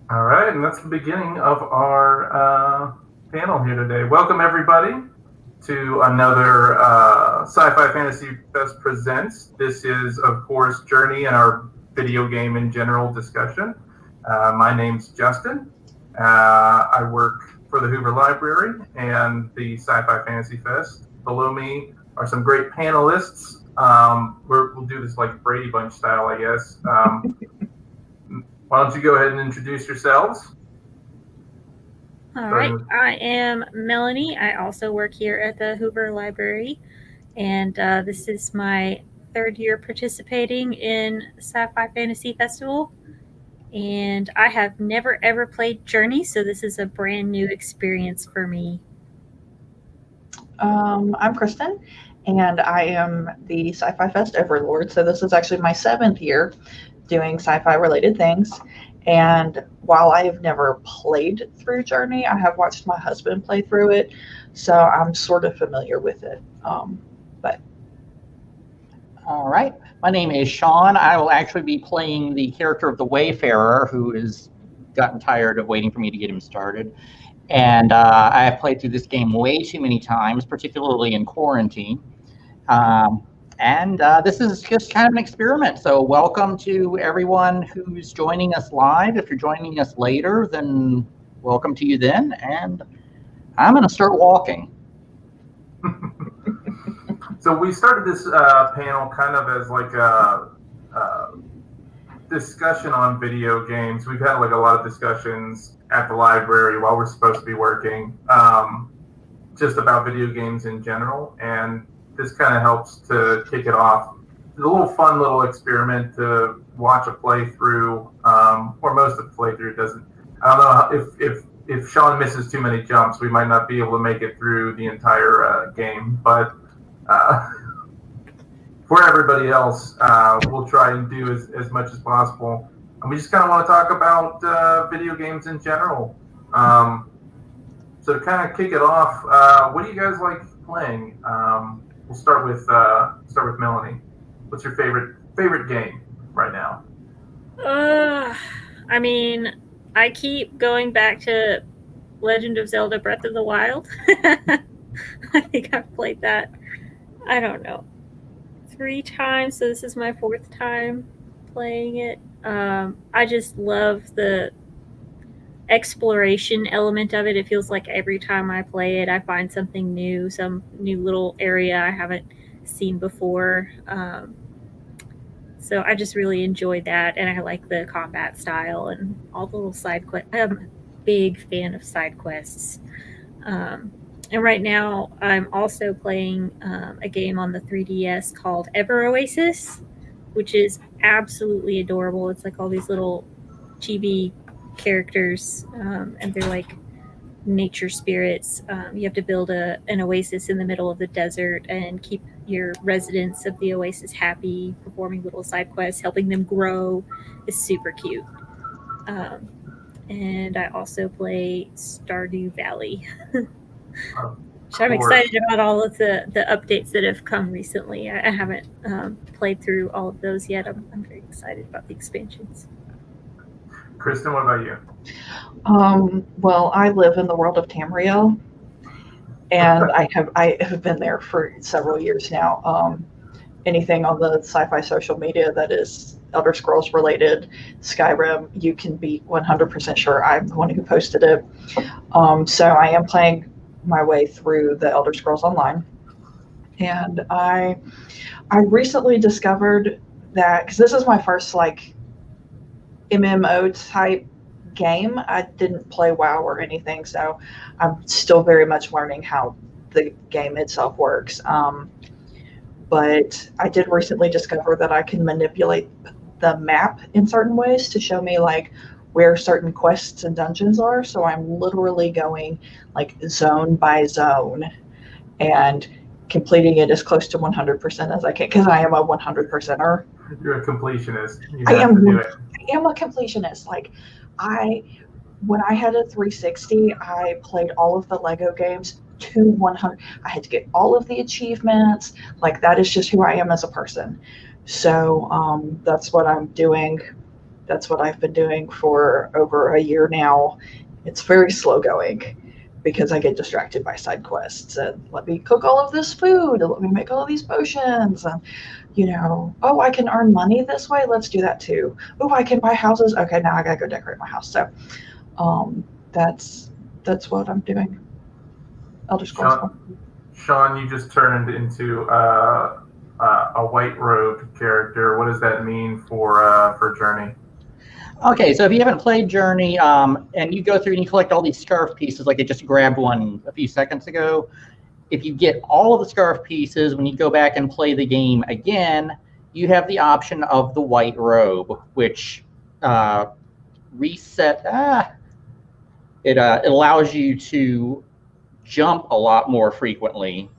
All right, and that's the beginning of our panel here today. Welcome, everybody, to another Sci-Fi Fantasy Fest Presents. This is, of course, Journey and our video game in general discussion. My name's Justin. I work for the Hoover Library and the Sci-Fi Fantasy Fest. Below me are some great panelists. We'll do this like Brady Bunch style, I guess. Why don't you go ahead and introduce yourselves? All right, I am Melanie. I also work here at the Hoover Library, and this is my third year participating in Sci-Fi Fantasy Festival. And I have never ever played Journey, so this is a brand new experience for me. I'm Kristen, and I am the Sci-Fi Fest Overlord. So this is actually my 7th year doing sci-fi related things. And while I have never played through Journey, I have watched my husband play through it, so I'm sort of familiar with it. But all right, my name is Sean. I will actually be playing the character of the Wayfarer, who has gotten tired of waiting for me to get him started. And I have played through this game way too many times, particularly in quarantine. And this is just kind of an experiment. So welcome to everyone who's joining us live. If you're joining us later, then welcome to you then. And I'm going to start walking. So we started this panel kind of as like a discussion on video games. We've had like a lot of discussions at the library while we're supposed to be working, just about video games in general. And this kind of helps to kick it off. It's a little fun little experiment to watch a playthrough, or most of the playthrough doesn't. I don't know if Sean misses too many jumps, we might not be able to make it through the entire game. But for everybody else, we'll try and do as much as possible. And we just kind of want to talk about video games in general. So to kind of kick it off, what do you guys like playing? We'll start with Melanie. What's your favorite game right now? I mean, I keep going back to Legend of Zelda: Breath of the Wild. I think I've played that, I don't know, 3 times. So this is my 4th time playing it. I just love the exploration element of it. It feels like every time I play it, I find something new, some new little area I haven't seen before. So I just really enjoyed that, and I like the combat style and all the little side quests. I'm a big fan of side quests. And right now, I'm also playing a game on the 3DS called Ever Oasis, which is absolutely adorable. It's like all these little chibi characters, and they're like nature spirits. You have to build an oasis in the middle of the desert and keep your residents of the oasis happy, performing little side quests, helping them grow. It's super cute. And I also play Stardew Valley. So I'm excited about all of the updates that have come recently. I haven't played through all of those yet. I'm very excited about the expansions. Kristen, what about you? Well, I live in the world of Tamriel, and I have been there for several years now. Anything on the sci-fi social media that is Elder Scrolls related, Skyrim, you can be 100% sure I'm the one who posted it. So I am playing my way through the Elder Scrolls Online, and I recently discovered that, because this is my first like MMO type game. I didn't play WoW or anything, so I'm still very much learning how the game itself works. But I did recently discover that I can manipulate the map in certain ways to show me like where certain quests and dungeons are. So I'm literally going like zone by zone and completing it as close to 100% as I can, because I am a 100%er. You're a completionist. I am a completionist. Like when I had a 360, I played all of the Lego games to 100. I had to get all of the achievements. Like that is just who I am as a person. So that's what I'm doing. That's what I've been doing for over a year now. It's very slow going because I get distracted by side quests and let me cook all of this food and let me make all of these potions and oh, I can earn money this way. Let's do that too. Oh, I can buy houses. Okay, now I gotta go decorate my house. So that's what I'm doing. Elder Scrolls. Sean, you just turned into a white robed character. What does that mean for Journey? Okay, so if you haven't played Journey, and you go through and you collect all these scarf pieces, like I just grabbed one a few seconds ago, if you get all of the scarf pieces, when you go back and play the game again, you have the option of the white robe, which it allows you to jump a lot more frequently.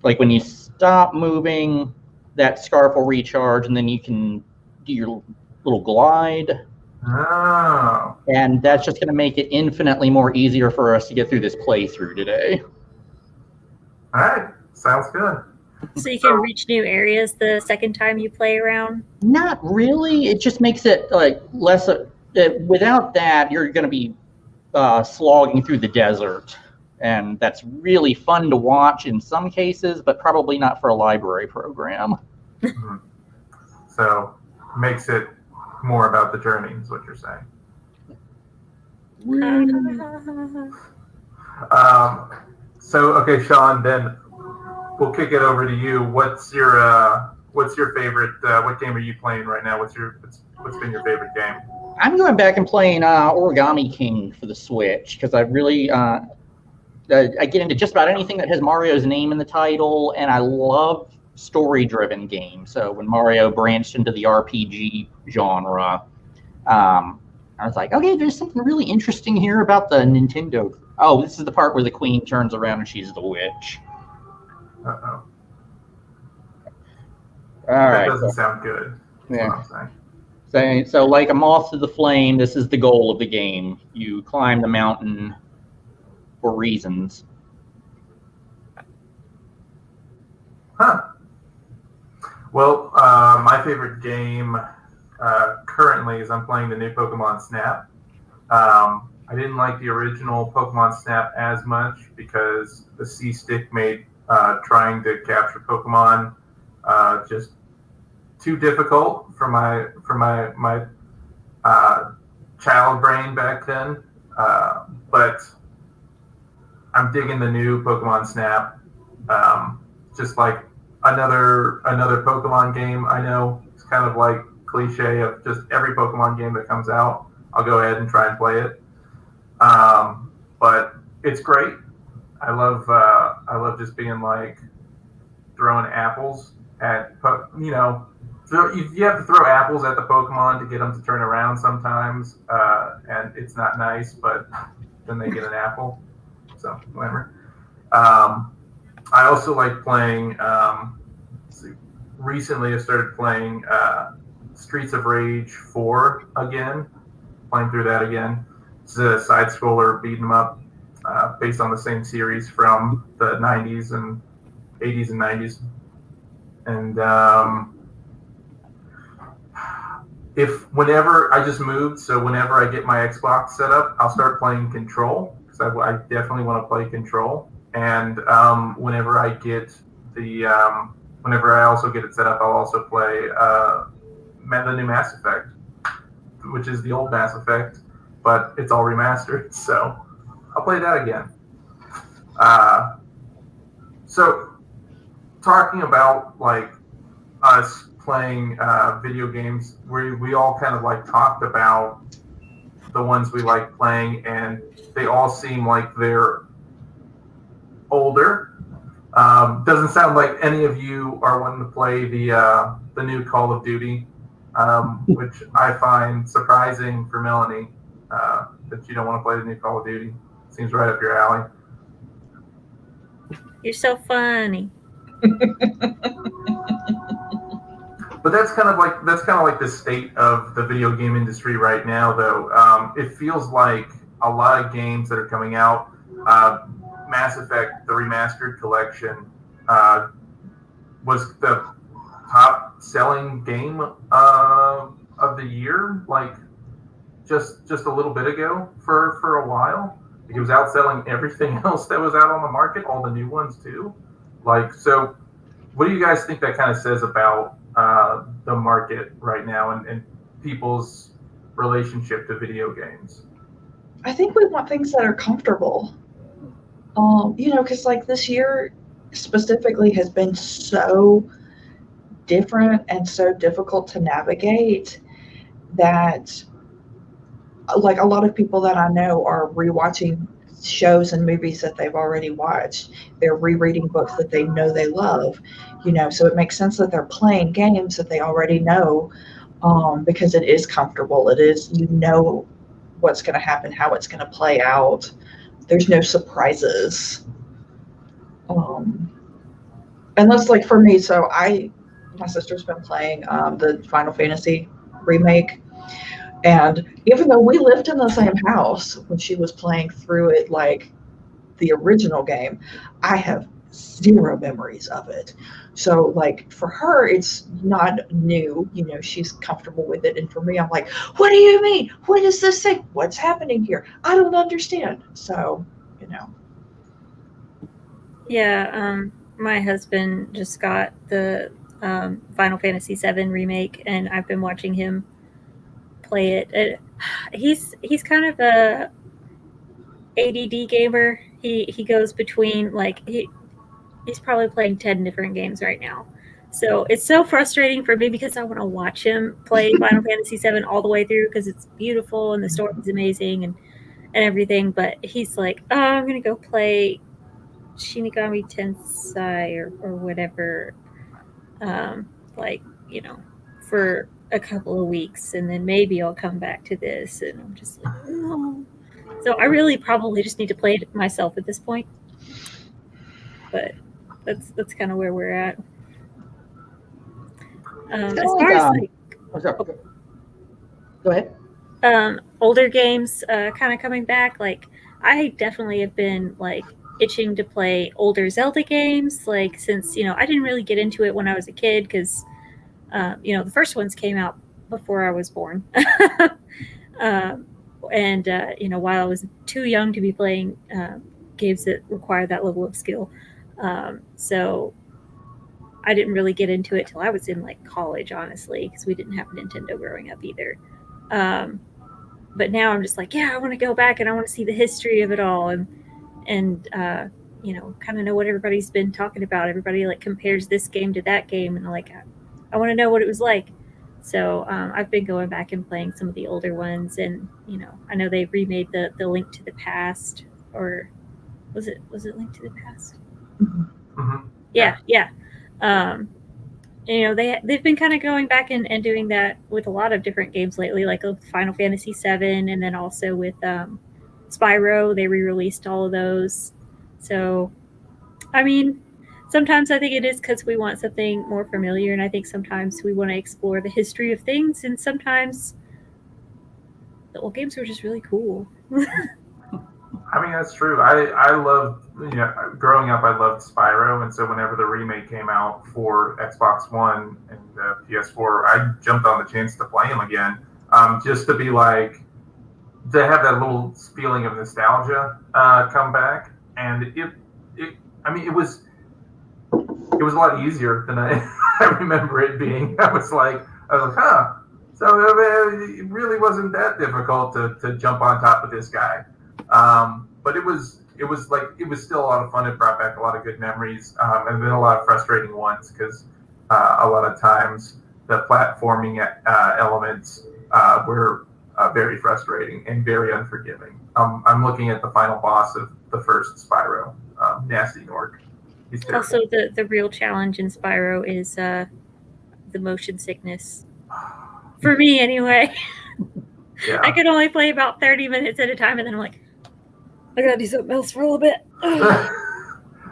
Like when you stop moving, that scarf will recharge, and then you can do your little glide. Oh. And that's just going to make it infinitely more easier for us to get through this playthrough today. All right, sounds good. So you can reach new areas the second time you play around? Not really. It just makes it like less. Without that, you're going to be slogging through the desert, and that's really fun to watch in some cases, but probably not for a library program. Mm-hmm. So makes it more about the journey, is what you're saying. So okay, Sean, then we'll kick it over to you. What's your favorite? What game are you playing right now? What's been your favorite game? I'm going back and playing Origami King for the Switch because I really I get into just about anything that has Mario's name in the title, and I love story-driven games. So when Mario branched into the RPG genre, I was like, okay, there's something really interesting here about the Nintendo. Oh, this is the part where the queen turns around and she's the witch. Uh-oh. That doesn't sound good. Yeah. So like a moth to the flame, this is the goal of the game. You climb the mountain for reasons. Huh. Well, my favorite game currently is I'm playing the new Pokemon Snap. I didn't like the original Pokemon Snap as much because the C-Stick made trying to capture Pokemon just too difficult for my child brain back then. But I'm digging the new Pokemon Snap. Just like another Pokemon game. I know it's kind of like cliche of just every Pokemon game that comes out, I'll go ahead and try and play it. But it's great. I love just being like throwing apples at you have to throw apples at the Pokemon to get them to turn around sometimes, and it's not nice, but then they get an apple. So whatever. I also like playing. Recently, I started playing Streets of Rage 4 again. Playing through that again. It's a side scroller beat 'em up, based on the same series from the 90s and 80s and 90s. And whenever I just moved, so whenever I get my Xbox set up, I'll start playing Control because I definitely want to play Control. And whenever I also get it set up, I'll also play the new Mass Effect, which is the old Mass Effect, but it's all remastered. So I'll play that again. So talking about like us playing video games, we all kind of like talked about the ones we like playing, and they all seem like they're older. Doesn't sound like any of you are wanting to play the new Call of Duty, which I find surprising for Melanie, that you don't want to play the new Call of Duty. Seems right up your alley. You're so funny. But that's kind of like the state of the video game industry right now, though. It feels like a lot of games that are coming out. Mass Effect, the remastered collection, was the top-selling game of the year, like just a little bit ago for a while. It was outselling everything else that was out on the market, all the new ones too. Like, so what do you guys think that kind of says about the market right now and people's relationship to video games? I think we want things that are comfortable. Because like this year specifically has been so different and so difficult to navigate that like a lot of people that I know are rewatching shows and movies that they've already watched. They're rereading books that they know they love, so it makes sense that they're playing games that they already know, because it is comfortable. It is, what's going to happen, how it's going to play out. There's no surprises. And that's like for me. So my sister's been playing the Final Fantasy remake, and even though we lived in the same house when she was playing through it, like the original game, I have zero memories of it. So like for her, it's not new. She's comfortable with it, and for me, I'm like, what do you mean? What is this thing? What's happening here? I don't understand. So, Yeah, my husband just got the Final Fantasy VII remake, and I've been watching him play it. He's kind of a ADD gamer. He goes between like he's probably playing 10 different games right now. So it's so frustrating for me because I want to watch him play Final Fantasy VII all the way through because it's beautiful and the story is amazing and everything. But he's like, oh, I'm gonna go play Shinigami Tensei or whatever, for a couple of weeks, and then maybe I'll come back to this. And I'm just like, no. So I really probably just need to play it myself at this point. But that's kind of where we're at. As far as go ahead. Older games kind of coming back, like I definitely have been like itching to play older Zelda games, like since I didn't really get into it when I was a kid because the first ones came out before I was born. And while I was too young to be playing games that require that level of skill, so I didn't really get into it till I was in like college, honestly, because we didn't have Nintendo growing up either. But now I'm just like, yeah, I want to go back and I want to see the history of it all and kind of know what everybody's been talking about. Everybody like compares this game to that game, and like I want to know what it was like. So I've been going back and playing some of the older ones, and I know they remade the Link to the Past, or was it Link to the Past? Mm-hmm. Yeah. They've been kind of going back and doing that with a lot of different games lately, like Final Fantasy VII, and then also with Spyro, they re-released all of those. So, I mean, sometimes I think it is because we want something more familiar, and I think sometimes we want to explore the history of things, and sometimes the old games were just really cool. I mean, that's true. I loved, growing up, I loved Spyro. And so whenever the remake came out for Xbox One and PS4, I jumped on the chance to play them again, just to be like, to have that little feeling of nostalgia come back. And it was a lot easier than I remember it being. I was like, huh. So it really wasn't that difficult to jump on top of this guy. But it was still a lot of fun. It brought back a lot of good memories, and then a lot of frustrating ones because a lot of times the platforming elements were very frustrating and very unforgiving. I'm looking at the final boss of the first Spyro, Nasty Nork. Also, the real challenge in Spyro is the motion sickness. For me, anyway. Yeah. I could only play about 30 minutes at a time, and then I'm like, I gotta do something else for a little bit.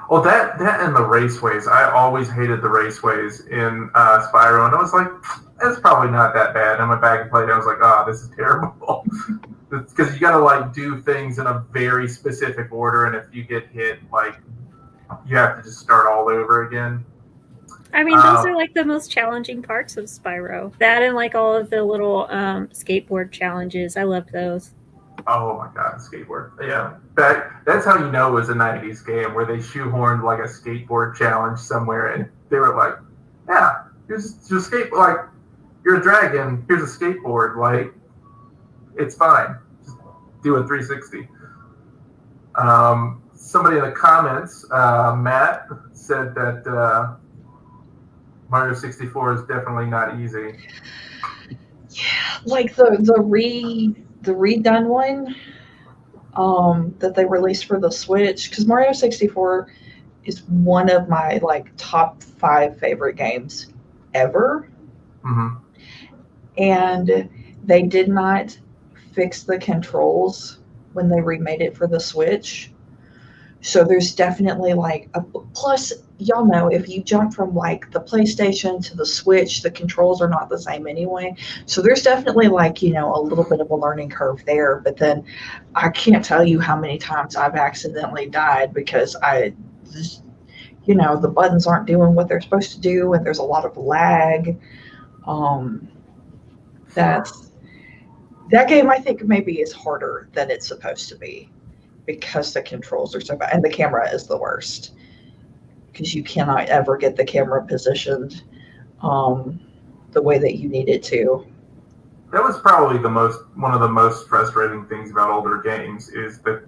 Well, that and the raceways. I always hated the raceways in Spyro, and I was like, it's probably not that bad. And I went back and played it. I was like, oh, this is terrible. Because you gotta like do things in a very specific order, and if you get hit, like you have to just start all over again. I mean, those are like the most challenging parts of Spyro. That and like all of the little skateboard challenges. I loved those. Oh my god, skateboard. Yeah. That's how you know it was a 90s game, where they shoehorned like a skateboard challenge somewhere, and they were like, yeah, here's your skate, like, you're a dragon, here's a skateboard, like, it's fine. Just do a 360. Somebody in the comments, Matt, said that Mario 64 is definitely not easy. Yeah, like the redone one that they released for the Switch, because Mario 64 is one of my like top 5 favorite games ever. Mm-hmm. And they did not fix the controls when they remade it for the Switch. So there's definitely like plus, y'all know, if you jump from like the PlayStation to the Switch, the controls are not the same anyway. So there's definitely like, a little bit of a learning curve there. But then I can't tell you how many times I've accidentally died because the buttons aren't doing what they're supposed to do, and there's a lot of lag. That game, I think, maybe is harder than it's supposed to be, because the controls are so bad, and the camera is the worst because you cannot ever get the camera positioned the way that you need it to. That was probably one of the most frustrating things about older games is the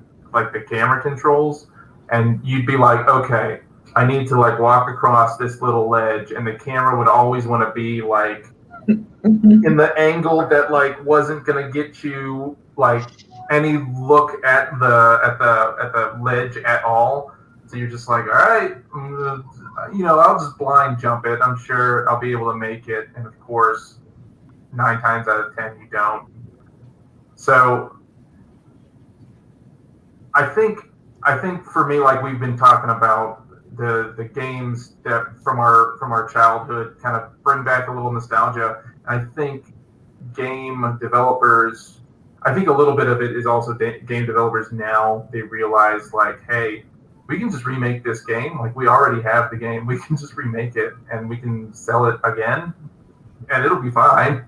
camera controls, and you'd be like, okay, I need to like walk across this little ledge, and the camera would always want to be like in the angle that like wasn't gonna get you like any look at the ledge at all. So you're just like, all right, I'll just blind jump it. I'm sure I'll be able to make it. And of course, 9 times out of 10, you don't. So I think for me, like we've been talking about the games that from our childhood kind of bring back a little nostalgia. I think game developers, I think a little bit of it is also game developers now, they realize like, hey, we can just remake this game. Like we already have the game. We can just remake it and we can sell it again and it'll be fine.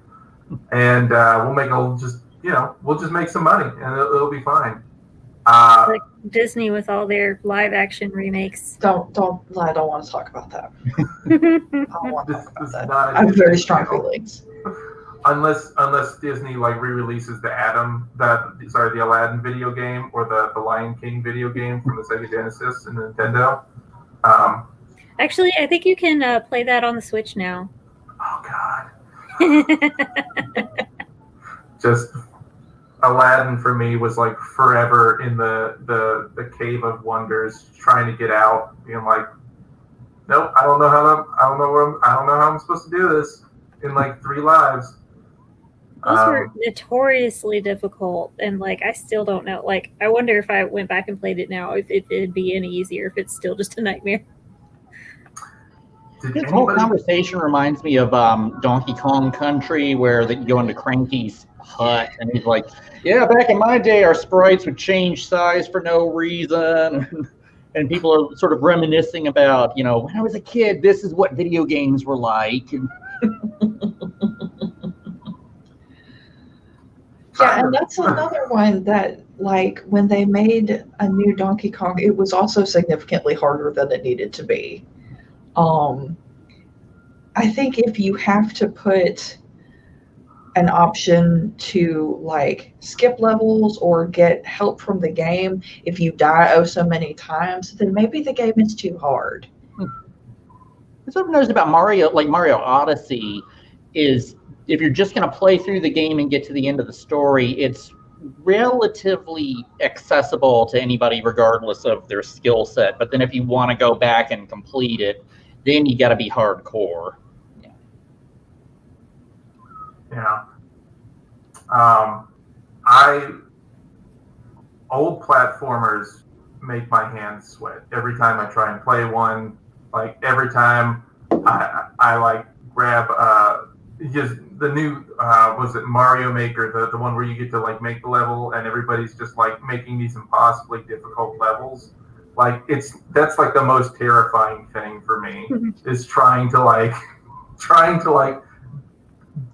And we'll just make some money and it'll be fine. Like Disney with all their live action remakes. I don't want to talk about that. I don't want to talk about that. I have very strong feelings. Unless Disney like re-releases the Aladdin video game or the Lion King video game from the Sega Genesis and Nintendo. Actually, I think you can play that on the Switch now. Oh God. Just Aladdin for me was like forever in the cave of wonders, trying to get out, being like, nope, I don't know how I'm supposed to do this in like 3 lives. Those were notoriously difficult, and like I still don't know. Like I wonder if I went back and played it now, if it'd be any easier, if it's still just a nightmare. This whole conversation reminds me of Donkey Kong Country, where you go into Cranky's hut, and he's like, "Yeah, back in my day, our sprites would change size for no reason." And people are sort of reminiscing about, when I was a kid, this is what video games were like. Yeah, and that's another one that, like, when they made a new Donkey Kong, it was also significantly harder than it needed to be. I think if you have to put an option to, like, skip levels or get help from the game, if you die so many times, then maybe the game is too hard. What's I've noticed about Mario, like Mario Odyssey, is if you're just going to play through the game and get to the end of the story, it's relatively accessible to anybody regardless of their skill set. But then if you want to go back and complete it, then you got to be hardcore. Yeah. Old platformers make my hands sweat every time I try and play one. Like every time I like grab just the new was it Mario Maker, the one where you get to like make the level and everybody's just like making these impossibly difficult levels. Like that's like the most terrifying thing for me is trying to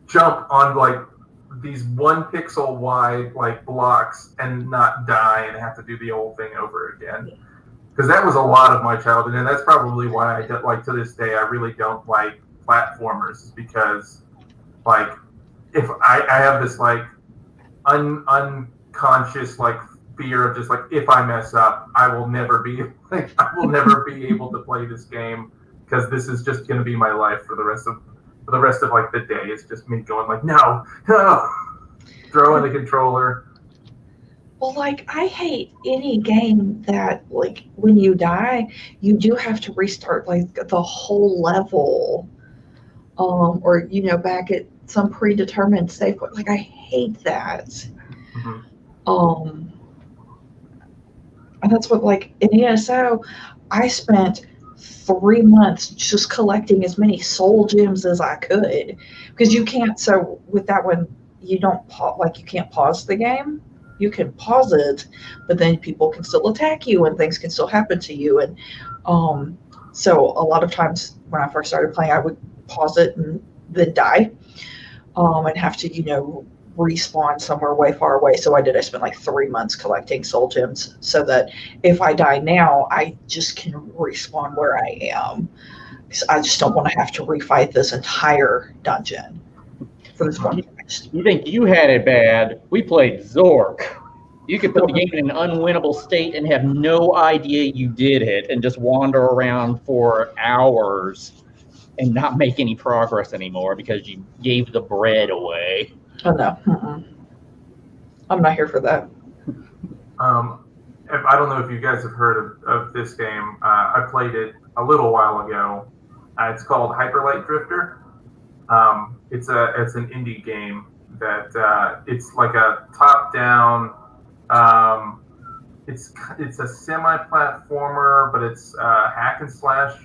jump on like these 1 pixel wide like blocks and not die and have to do the whole thing over again. Because that was a lot of my childhood, and that's probably why I don't, like, to this day I really don't like platformers, because like if I have this like unconscious like fear of just like if I mess up I will never be able to play this game, because this is just going to be my life for the rest of like the day. It's just me going like no throwing the controller. Well, like, I hate any game that, like, when you die, you do have to restart, like, the whole level, or, back at some predetermined save point. Like, I hate that. And that's what, like, in ESO, I spent 3 months just collecting as many soul gems as I could, because you can't. So with that one, you can't pause the game. You can pause it, but then people can still attack you and things can still happen to you. And so a lot of times when I first started playing, I would pause it and then die, and have to respawn somewhere way far away. So I spent like 3 months collecting soul gems so that if I die now, I just can respawn where I am, because I just don't want to have to refight this entire dungeon for this one. You think you had it bad? We played Zork. You could put the game in an unwinnable state and have no idea you did it and just wander around for hours and not make any progress anymore because you gave the bread away. Oh, no. I'm not here for that. I don't know if you guys have heard of this game. I played it a little while ago. It's called Hyperlight Drifter. It's an indie game that it's like a top-down. It's a semi-platformer, but it's hack and slash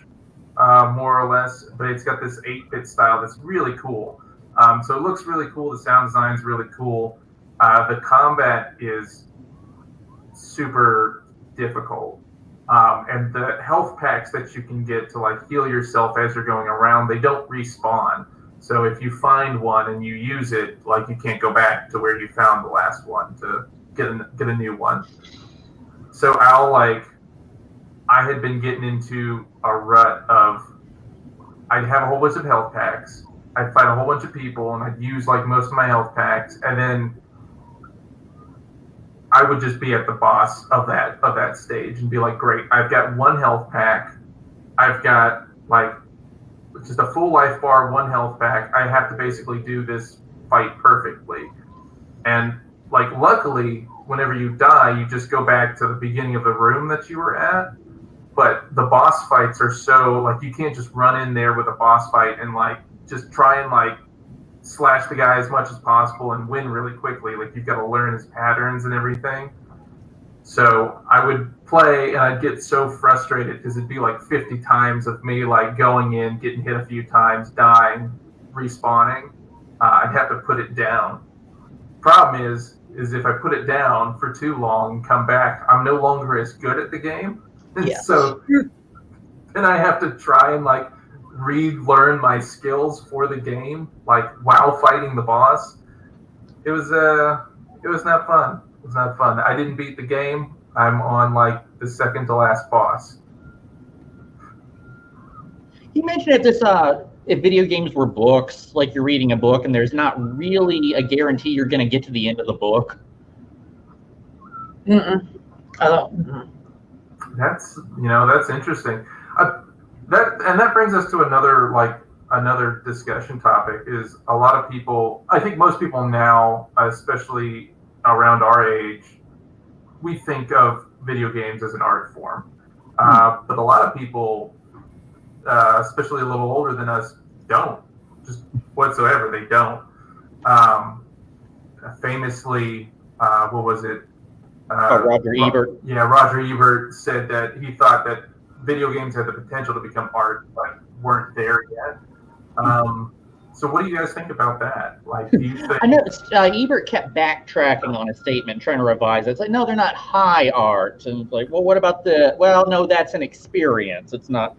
more or less. But it's got this 8-bit style that's really cool. So it looks really cool. The sound design is really cool. The combat is super difficult. And the health packs that you can get to like heal yourself as you're going around, they don't respawn. So if you find one and you use it, like you can't go back to where you found the last one to get a new one. So I had been getting into a rut of, I'd have a whole bunch of health packs, I'd fight a whole bunch of people, and I'd use like most of my health packs, and then I would just be at the boss of that stage and be like, great, I've got 1 health pack, I've got like just a full life bar, 1 health pack. I have to basically do this fight perfectly. And like, luckily, whenever you die, you just go back to the beginning of the room that you were at. But the boss fights are so like, you can't just run in there with a boss fight and like just try and like slash the guy as much as possible and win really quickly. Like, you've got to learn his patterns and everything. So I would play and I'd get so frustrated because it'd be like 50 times of me like going in, getting hit a few times, dying, respawning. I'd have to put it down. Problem is if I put it down for too long and come back, I'm no longer as good at the game. And Yes. so then I have to try and like relearn my skills for the game, like while fighting the boss. It was not fun. It was not fun. I didn't beat the game. I'm on like the second to last boss. You mentioned if video games were books, like you're reading a book and there's not really a guarantee you're going to get to the end of the book. I don't. That's interesting. That brings us to another discussion topic. Is a lot of people, I think most people now, especially around our age, we think of video games as an art form. But a lot of people, especially a little older than us, don't. Just whatsoever, they don't. Famously, what was it? Roger Ebert. Yeah, Roger Ebert said that he thought that video games had the potential to become art, but weren't there yet. So what do you guys think about that? Like, do you think... I know Ebert kept backtracking on his statement, trying to revise it. It's like, no, they're not high art. And it's like, well, what about well, no, that's an experience. It's not.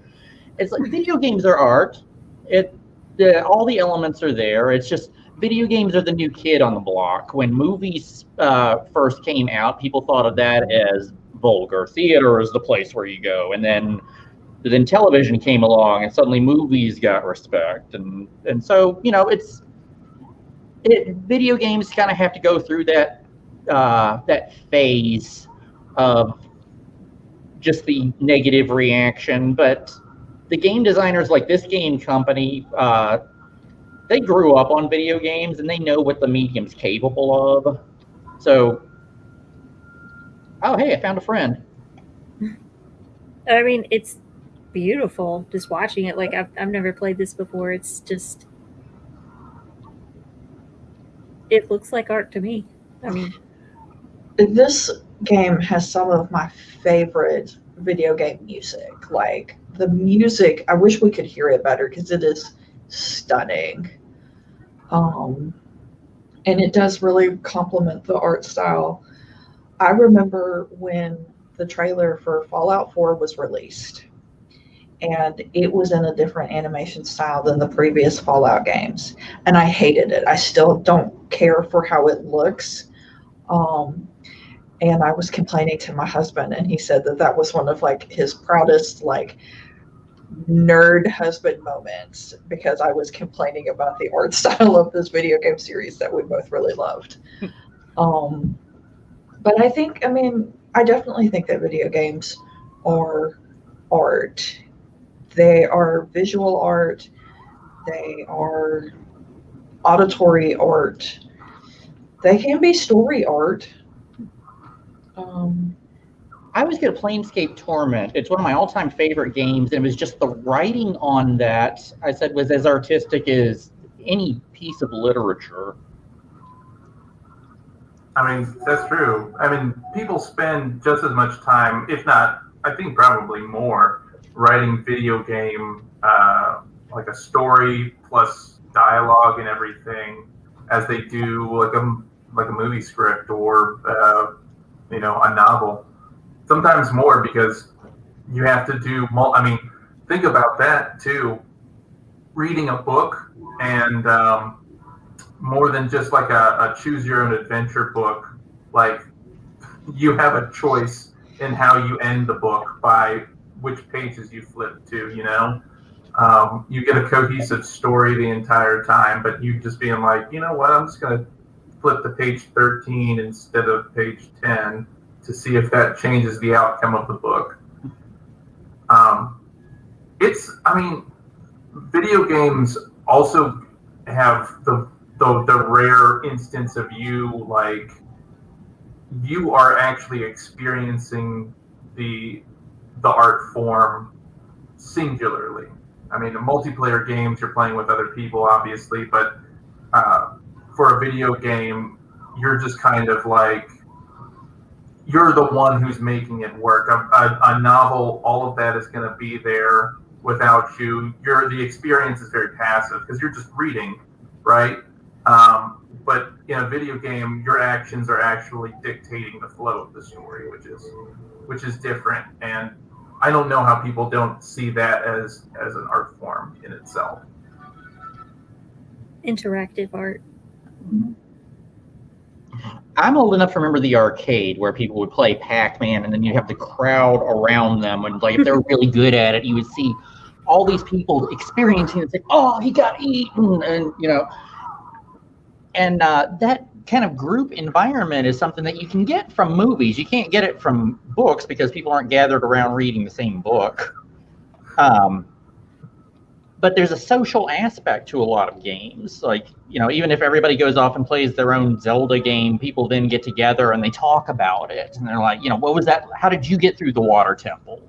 It's like video games are art. All the elements are there. It's just video games are the new kid on the block. When movies first came out, people thought of that as vulgar. Theater is the place where you go. And then television came along and suddenly movies got respect. And so, video games kind of have to go through that phase of just the negative reaction. But the game designers like this game company, they grew up on video games and they know what the medium's capable of. So, oh, hey, I found a friend. I mean, it's beautiful just watching it. Like, I've never played this before. It's just, it looks like art to me. I mean, this game has some of my favorite video game music. Like, the music, I wish we could hear it better because it is stunning. And it does really complement the art style. I remember when the trailer for Fallout 4 was released, and it was in a different animation style than the previous Fallout games, and I hated it. I still don't care for how it looks. And I was complaining to my husband, and he said that was one of like his proudest like nerd husband moments, because I was complaining about the art style of this video game series that we both really loved. But I definitely think that video games are art. They are visual art. They are auditory art. They can be story art. I was going to Planescape Torment. It's one of my all-time favorite games, and it was just the writing on that, I said, was as artistic as any piece of literature. I mean, that's true. I mean, people spend just as much time, if not, I think probably more, writing video game, like a story plus dialogue and everything, as they do like a movie script or a novel. Sometimes more, because you have to do. Think about that too. Reading a book and more than just like a choose your own adventure book. Like, you have a choice in how you end the book by which pages you flip to. You get a cohesive story the entire time, but you just being like, you know what, I'm just gonna flip to page 13 instead of page 10 to see if that changes the outcome of the book. Video games also have the rare instance of you are actually experiencing the art form singularly. I mean, the multiplayer games, you're playing with other people, obviously, but for a video game, you're just kind of like, you're the one who's making it work. A novel, all of that is going to be there without you. The experience is very passive because you're just reading, right? But in a video game, your actions are actually dictating the flow of the story, which is different. And I don't know how people don't see that as an art form in itself. Interactive art. I'm old enough to remember the arcade where people would play Pac-Man, and then you'd have the crowd around them, and like if they're really good at it, you would see all these people experiencing it. It's like, oh, he got eaten, and and that kind of group environment is something that you can get from movies. You can't get it from books because people aren't gathered around reading the same book. But there's a social aspect to a lot of games. Like, even if everybody goes off and plays their own Zelda game, people then get together and they talk about it. And they're like, what was that? How did you get through the water temple?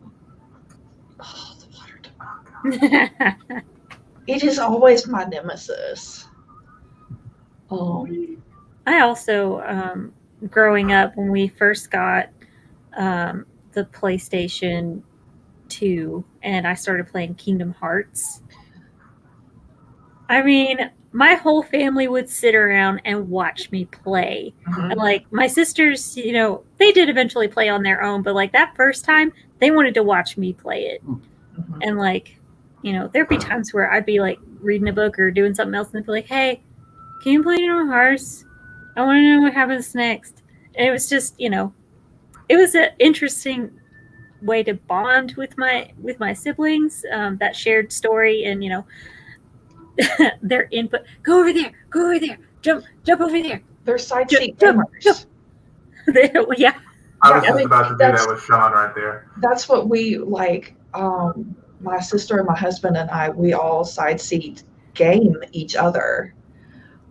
Oh, the water temple. It is always my nemesis. I also, growing up, when we first got the PlayStation 2 and I started playing Kingdom Hearts, I mean, my whole family would sit around and watch me play. Mm-hmm. And like my sisters, they did eventually play on their own, but like that first time, they wanted to watch me play it. Mm-hmm. And like, there'd be times where I'd be like reading a book or doing something else and they'd be like, hey, can you play Kingdom Hearts? I want to know what happens next. And it was just, it was an interesting way to bond with my siblings, that shared story and, their input. Go over there, jump over there. They're side seat gamers. Yeah. I was just about to do that with Sean right there. That's what we like. My sister and my husband and I, we all side seat game each other.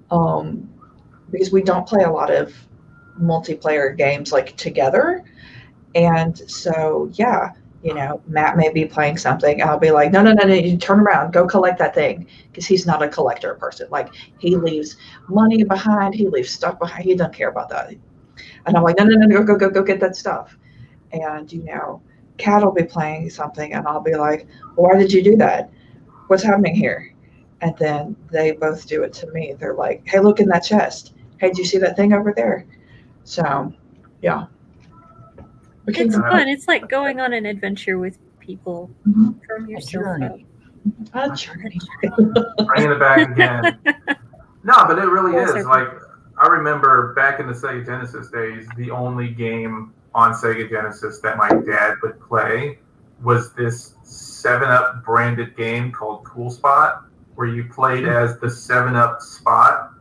Because we don't play a lot of multiplayer games like together. And so, yeah, Matt may be playing something. I'll be like, no, you turn around, go collect that thing. Because he's not a collector person. Like, he leaves money behind, he leaves stuff behind. He doesn't care about that. And I'm like, no, go get that stuff. And, Kat will be playing something and I'll be like, why did you do that? What's happening here? And then they both do it to me. They're like, hey, look in that chest. Hey, do you see that thing over there? So, yeah. It's fun. It's like going on an adventure with people from your journey. A journey. Bringing it back again. No, but it really is. Like, I remember back in the Sega Genesis days, the only game on Sega Genesis that my dad would play was this 7-Up branded game called Cool Spot, where you played as the 7-Up Spot.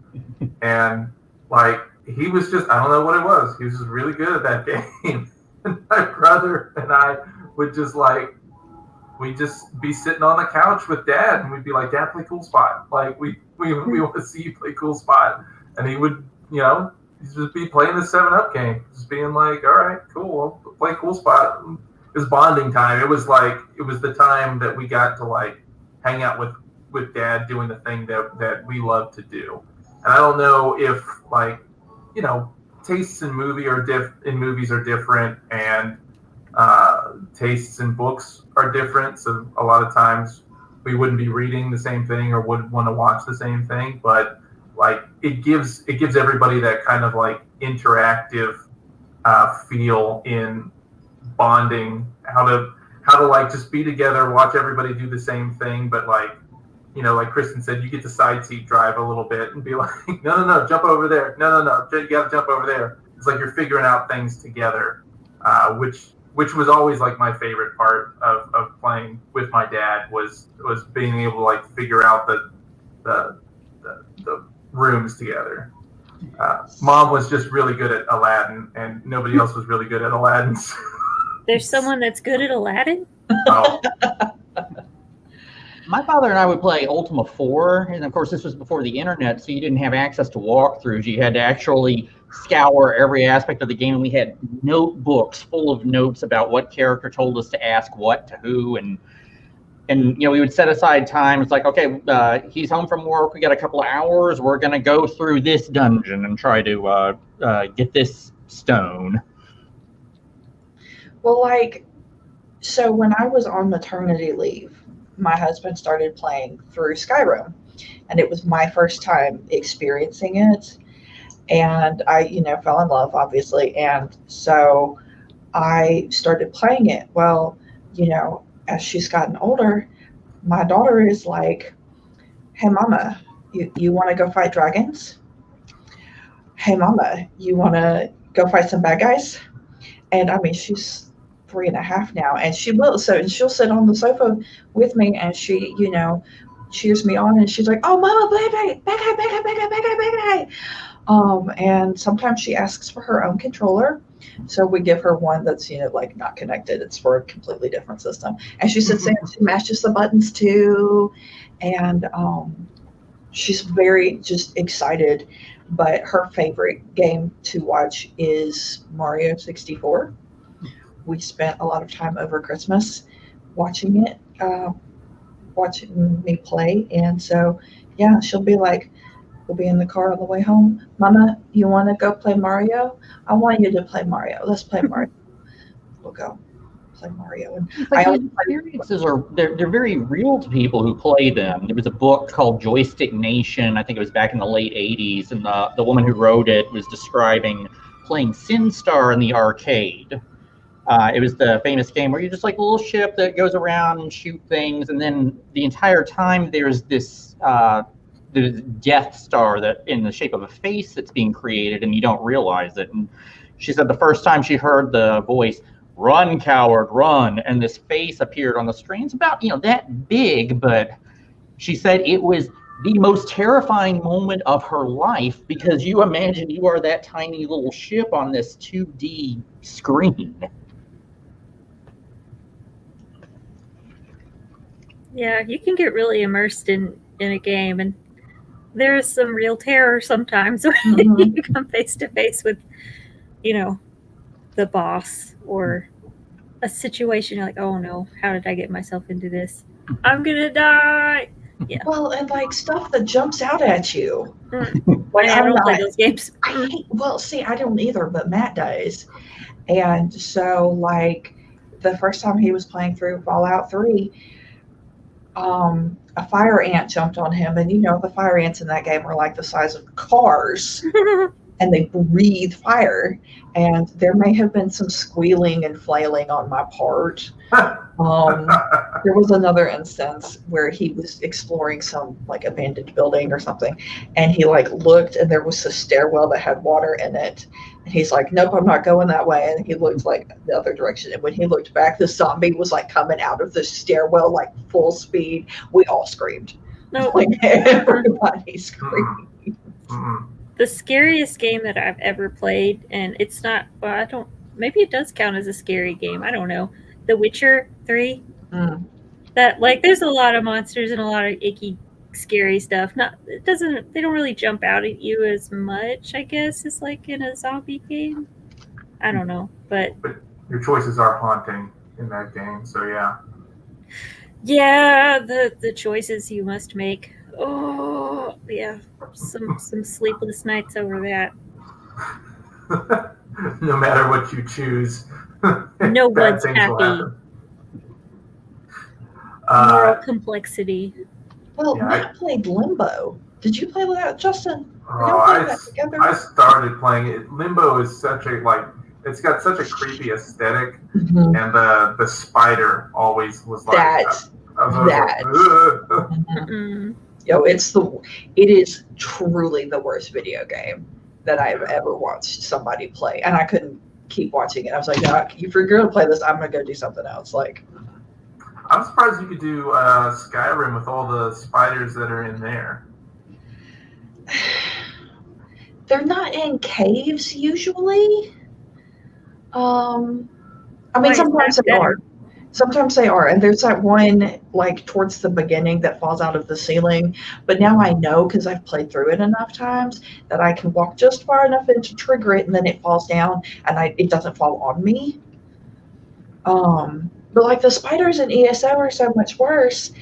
And, like, he was just, I don't know what it was. He was just really good at that game. And my brother and I would just, like, we'd just be sitting on the couch with Dad, and we'd be like, Dad, play Cool Spot. Like, we want to see you play Cool Spot. And he would, just be playing the 7-Up game. Just being like, all right, cool, we'll play Cool Spot. It was bonding time. It was the time that we got to, like, hang out with Dad doing the thing that we love to do. And I don't know if, like, tastes in movies are different, and tastes in books are different. So a lot of times we wouldn't be reading the same thing or would want to watch the same thing. But like it gives everybody that kind of like interactive feel in bonding, how to like just be together, watch everybody do the same thing, but like, like Kristen said, you get to side seat drive a little bit and be like, no, jump over there. No, you got to jump over there. It's like you're figuring out things together, which was always like my favorite part of playing with my dad was being able to like figure out the rooms together. Mom was just really good at Aladdin, and nobody else was really good at Aladdin. There's someone that's good at Aladdin? Oh. My father and I would play Ultima 4, and of course this was before the internet, so you didn't have access to walkthroughs. You had to actually scour every aspect of the game, and we had notebooks full of notes about what character told us to ask what to who, and And we would set aside time. It's like, okay, he's home from work. We got a couple of hours. We're gonna go through this dungeon and try to get this stone. Well, so when I was on maternity leave, my husband started playing through Skyrim, and it was my first time experiencing it. And I, fell in love, obviously. And so I started playing it. Well, as she's gotten older, my daughter is like, hey, mama, you want to go fight dragons? Hey, mama, you want to go fight some bad guys? And I mean, she's 3.5 now, and she will. And she'll sit on the sofa with me, and she, cheers me on, and she's like, oh, mama, bad guy. And sometimes she asks for her own controller. So we give her one that's, not connected. It's for a completely different system. And she sits there and she mashes the buttons too. And she's very just excited. But her favorite game to watch is Mario 64. We spent a lot of time over Christmas watching it, watching me play. And so, yeah, she'll be like, we'll be in the car on the way home. Mama, you want to go play Mario? I want you to play Mario. Let's play Mario. We'll go play Mario. And the experiences they're very real to people who play them. There was a book called Joystick Nation. I think it was back in the late 80s, and the woman who wrote it was describing playing Sin Star in the arcade. It was the famous game where you're just like a little ship that goes around and shoot things, and then the entire time there's this the Death Star that in the shape of a face that's being created, and you don't realize it. And she said the first time she heard the voice, "Run, coward, run," and this face appeared on the screen. It's about that big, but she said it was the most terrifying moment of her life, because you imagine you are that tiny little ship on this 2D screen. Yeah, you can get really immersed in a game, and there's some real terror sometimes when you come face to face with, the boss or a situation. You're like, oh no, how did I get myself into this? I'm gonna die. Yeah. Well, and stuff that jumps out at you. I don't play those games. I don't either, but Matt does. And so, the first time he was playing through Fallout 3, a fire ant jumped on him, and the fire ants in that game are like the size of cars, and they breathe fire. And there may have been some squealing and flailing on my part. There was another instance where he was exploring some abandoned building or something, and he looked, and there was a stairwell that had water in it, and he's like, nope, I'm not going that way. And he looked the other direction, and when he looked back, the zombie was coming out of the stairwell full speed. We all screamed. No. Everybody screamed. The scariest game that I've ever played, and it's not, maybe it does count as a scary game, I don't know, The Witcher 3. That there's a lot of monsters and a lot of icky, scary stuff. They don't really jump out at you as much, I guess, as in a zombie game. I don't know, but your choices are haunting in that game, so yeah. Yeah, the choices you must make. Oh, yeah, some sleepless nights over that. No matter what you choose, no one's happy. Moral complexity. Well, Matt played Limbo. Did you play that, Justin? I started playing it. Limbo is such it's got such a creepy aesthetic, and the spider always was it is truly the worst video game that I've ever watched somebody play, and I couldn't keep watching it. I was like, no, if you're going to play this, I'm going to go do something else. I'm surprised you could do Skyrim with all the spiders that are in there. They're not in caves usually. Sometimes they are. Sometimes they are, and there's that one towards the beginning that falls out of the ceiling. But now I know, because I've played through it enough times, that I can walk just far enough in to trigger it, and then it falls down, and it doesn't fall on me. But like the spiders in ESO are so much worse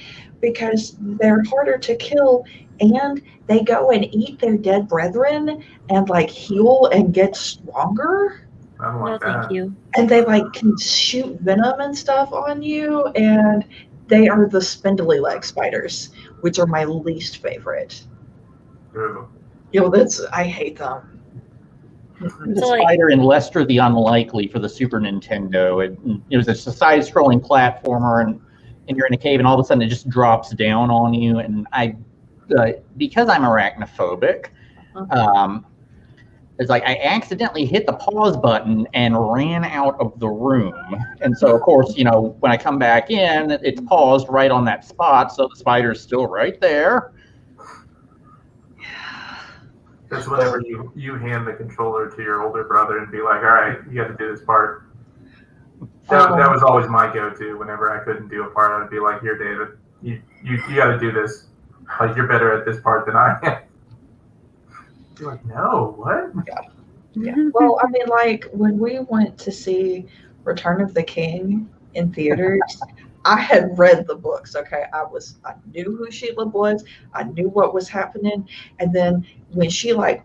because they're harder to kill and they go and eat their dead brethren and like heal and get stronger. I don't No, like thank that. you. And they like can shoot venom and stuff on you, and they are the spindly leg spiders, which are my least favorite. Ew. I hate them. The So, like- spider in Lester the Unlikely for the Super Nintendo. It was a side-scrolling platformer, and you're in a cave, and all of a sudden it just drops down on you. And because I'm arachnophobic, it's like I accidentally hit the pause button and ran out of the room. And so, of course, when I come back in, it's paused right on that spot, so the spider's still right there. That's whenever you hand the controller to your older brother and be like, all right, you got to do this part. That was always my go-to. Whenever I couldn't do a part, I'd be like, here, David, you got to do this. Like, you're better at this part than I am. You're like, no, what? Yeah. Well, I mean, like when we went to see Return of the King in theaters, I had read the books. Okay, I knew who Sheila was. I knew what was happening, and then when she like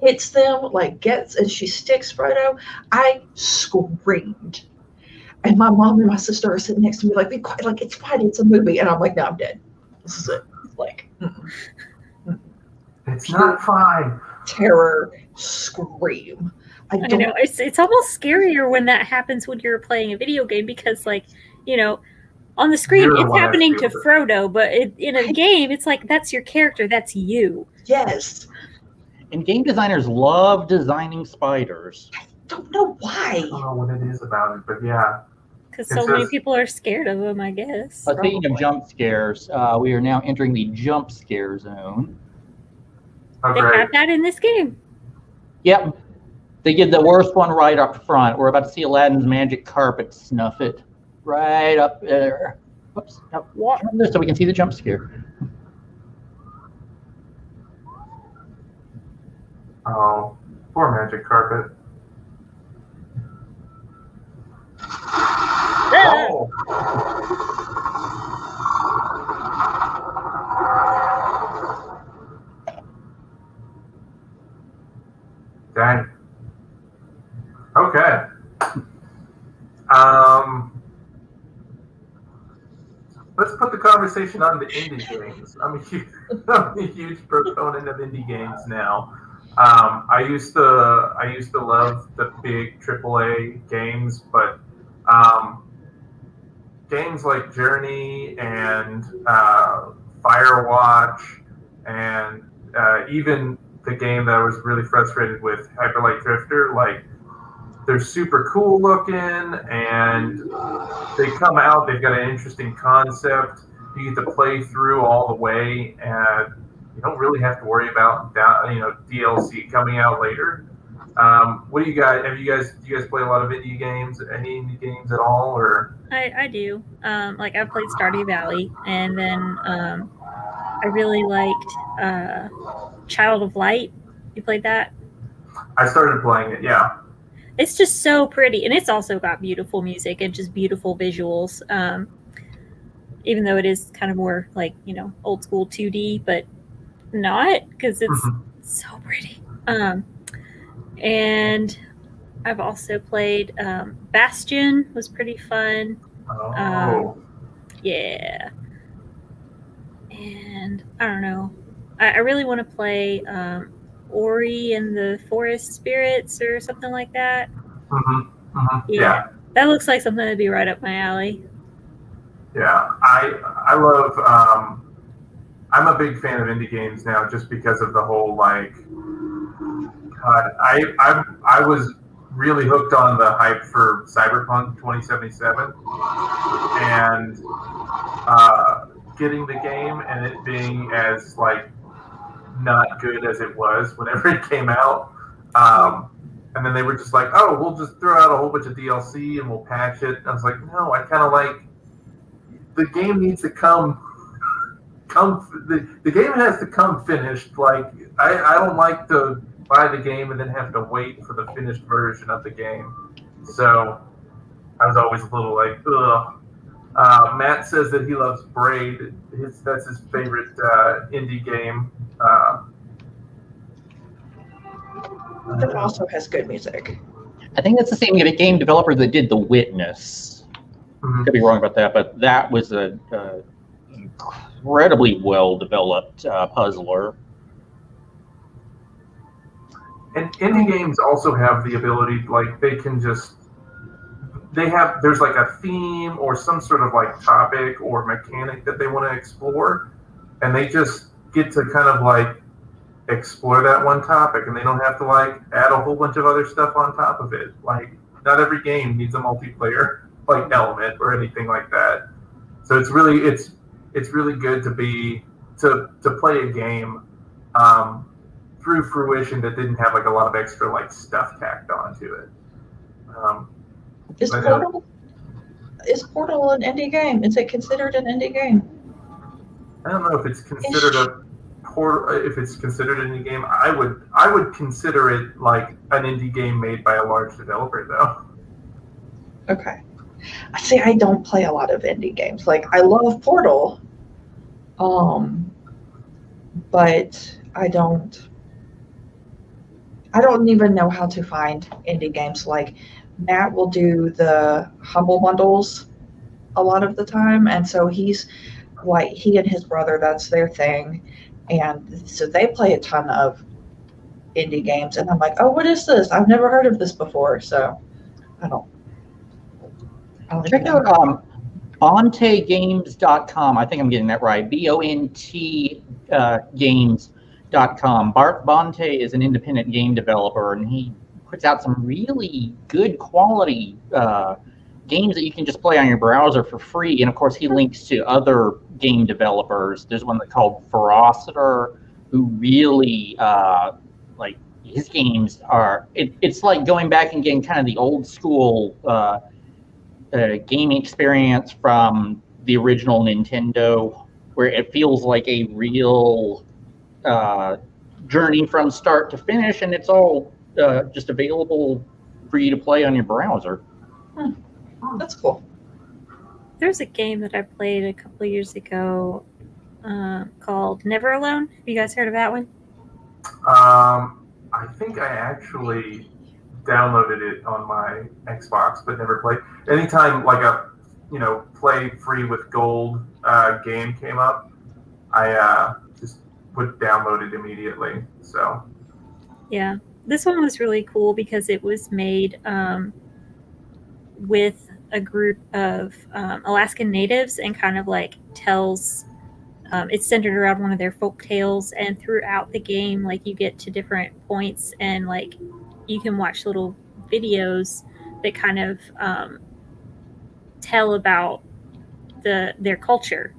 hits them, like gets and she sticks Frodo, I screamed. And my mom and my sister are sitting next to me, like, be quiet, like it's fine, it's a movie, and I'm like, no, I'm dead. This is it. Like, it's not fine. Terror scream. I know it's almost scarier when that happens when you're playing a video game because, like, on the screen it's happening to Frodo, but in a game it's like that's your character, that's you. Yes. And game designers love designing spiders. I don't know why. I don't know what it is about it, but yeah. Because so many people are scared of them, I guess. Speaking of jump scares, we are now entering the jump scare zone. Okay. They have that in this game. Yep. They get the worst one right up front. We're about to see Aladdin's magic carpet snuff it right up there. Whoops. No, turn this so we can see the jump scare. Oh, poor magic carpet. Oh. Dang. Okay. Let's put the conversation on the indie games. I'm a huge proponent of indie games now. I used to love the big AAA games, but games like Journey and Firewatch and even the game that I was really frustrated with, Hyperlight Drifter, like they're super cool looking and they come out, they've got an interesting concept. You get to play through all the way and you don't really have to worry about DLC coming out later. What do you guys? Do you guys play a lot of indie games? Any indie games at all, or? I do. Like I've played Stardew Valley, and then I really liked Child of Light. You played that? I started playing it. Yeah. It's just so pretty, and it's also got beautiful music and just beautiful visuals. Even though it is kind of more like old school 2D, but not because it's so pretty. And I've also played Bastion. Was pretty fun. Oh. Yeah. And I don't know. I really want to play Ori and the Forest Spirits or something like that. Yeah. That looks like something that'd be right up my alley. Yeah, I love. I'm a big fan of indie games now, just because of the whole like. God, I was really hooked on the hype for Cyberpunk 2077, and getting the game and it being as like not good as it was whenever it came out. And then they were just like, oh, we'll just throw out a whole bunch of DLC and we'll patch it. And I was like, no, I kind of like the game needs to come the game has to come finished. Like I don't like to buy the game and then have to wait for the finished version of the game. So I was always a little like, ugh. Matt says that he loves Braid. That's his favorite indie game. That also has good music. I think that's the same game developer that did The Witness. Mhm. Could be wrong about that, but that was a incredibly well-developed puzzler. And indie games also have the ability, like there's like a theme or some sort of like topic or mechanic that they want to explore, and they just get to kind of like explore that one topic, and they don't have to like add a whole bunch of other stuff on top of it. Like not every game needs a multiplayer like element or anything like that. So it's really good to play a game through fruition that didn't have like a lot of extra like stuff tacked onto it. Is Portal an indie game? Is it considered an indie game? I don't know if it's considered if it's considered an indie game. I would consider it like an indie game made by a large developer, though. Okay. See, I don't play a lot of indie games. Like, I love Portal, but I don't even know how to find indie games. Like, Matt will do the Humble Bundles a lot of the time, and so he's like, he and his brother, that's their thing, and so they play a ton of indie games, and I'm like, oh, what is this? I've never heard of this before, so I don't Check out bontegames.com. I think I'm getting that right. BONT games.com. Bart Bonte is an independent game developer, and he puts out some really good quality games that you can just play on your browser for free. And of course, he links to other game developers. There's one that's called Ferociter, who really like his games are. It's like going back and getting kind of the old school gaming experience from the original Nintendo, where it feels like a real journey from start to finish, and it's all just available for you to play on your browser. That's cool. There's a game that I played a couple of years ago called Never Alone. Have you guys heard of that one? I think I actually downloaded it on my Xbox, but never played. Anytime like a play free with gold game came up, I just would download it immediately. So yeah, this one was really cool because it was made with a group of Alaskan natives, and kind of like tells it's centered around one of their folk tales, and throughout the game, like, you get to different points, and like you can watch little videos that kind of tell about their culture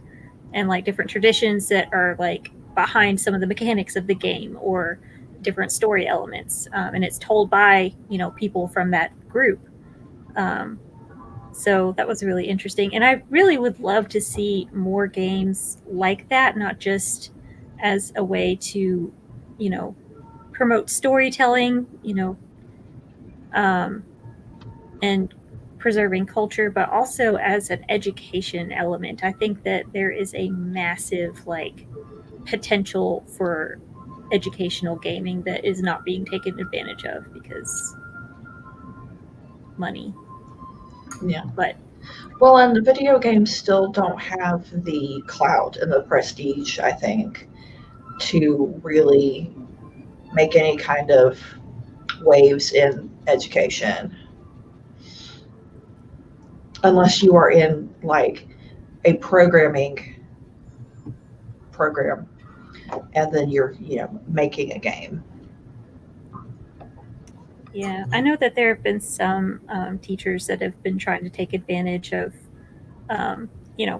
and like different traditions that are like behind some of the mechanics of the game, or different story elements, and it's told by people from that group. So that was really interesting, and I really would love to see more games like that, not just as a way to promote storytelling, and preserving culture, but also as an education element. I think that there is a massive potential for educational gaming that is not being taken advantage of because money. Yeah. But well, and the video games still don't have the clout and the prestige, I think, to really make any kind of waves in education. Unless you are in like a programming program, and then you're making a game. Yeah, I know that there have been some teachers that have been trying to take advantage of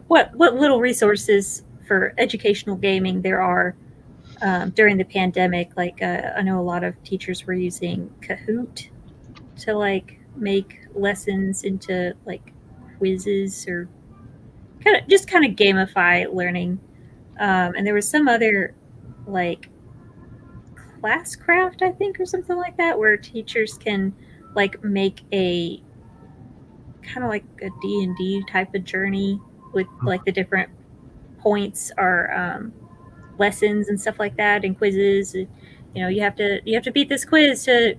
what little resources for educational gaming there are during the pandemic. Like I know a lot of teachers were using Kahoot to make lessons into quizzes, or kind of gamify learning. And there was some other Classcraft, I think, or something like that, where teachers can make a kind of like a D&D type of journey with like the different points are lessons and stuff like that, and quizzes. You know, you have to beat this quiz to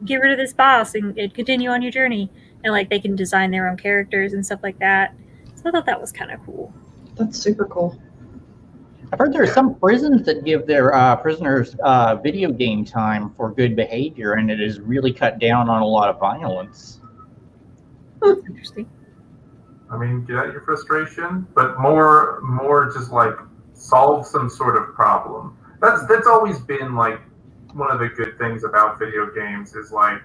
get rid of this boss and continue on your journey. And like they can design their own characters and stuff like that. So I thought that was kind of cool. That's super cool. I've heard there are some prisons that give their prisoners video game time for good behavior, and it has really cut down on a lot of violence. That's interesting. I mean, get out your frustration, but more just like solve some sort of problem. That's always been like one of the good things about video games is like,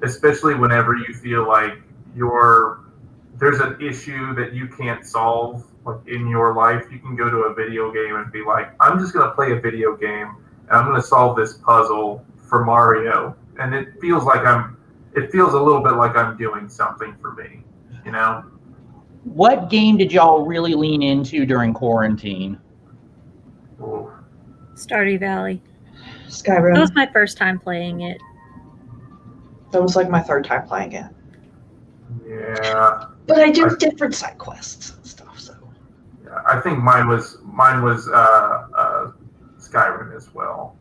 especially whenever you feel like there's an issue that you can't solve like in your life, you can go to a video game and be like, I'm just gonna play a video game and I'm gonna solve this puzzle for Mario, and it feels a little bit like I'm doing something for me, you know? What game did y'all really lean into during quarantine? Ooh. Stardew Valley. Skyrim. That was my first time playing it. That was like my third time playing it. Yeah. But I do different side quests and stuff, so. Yeah, I think mine was Skyrim as well.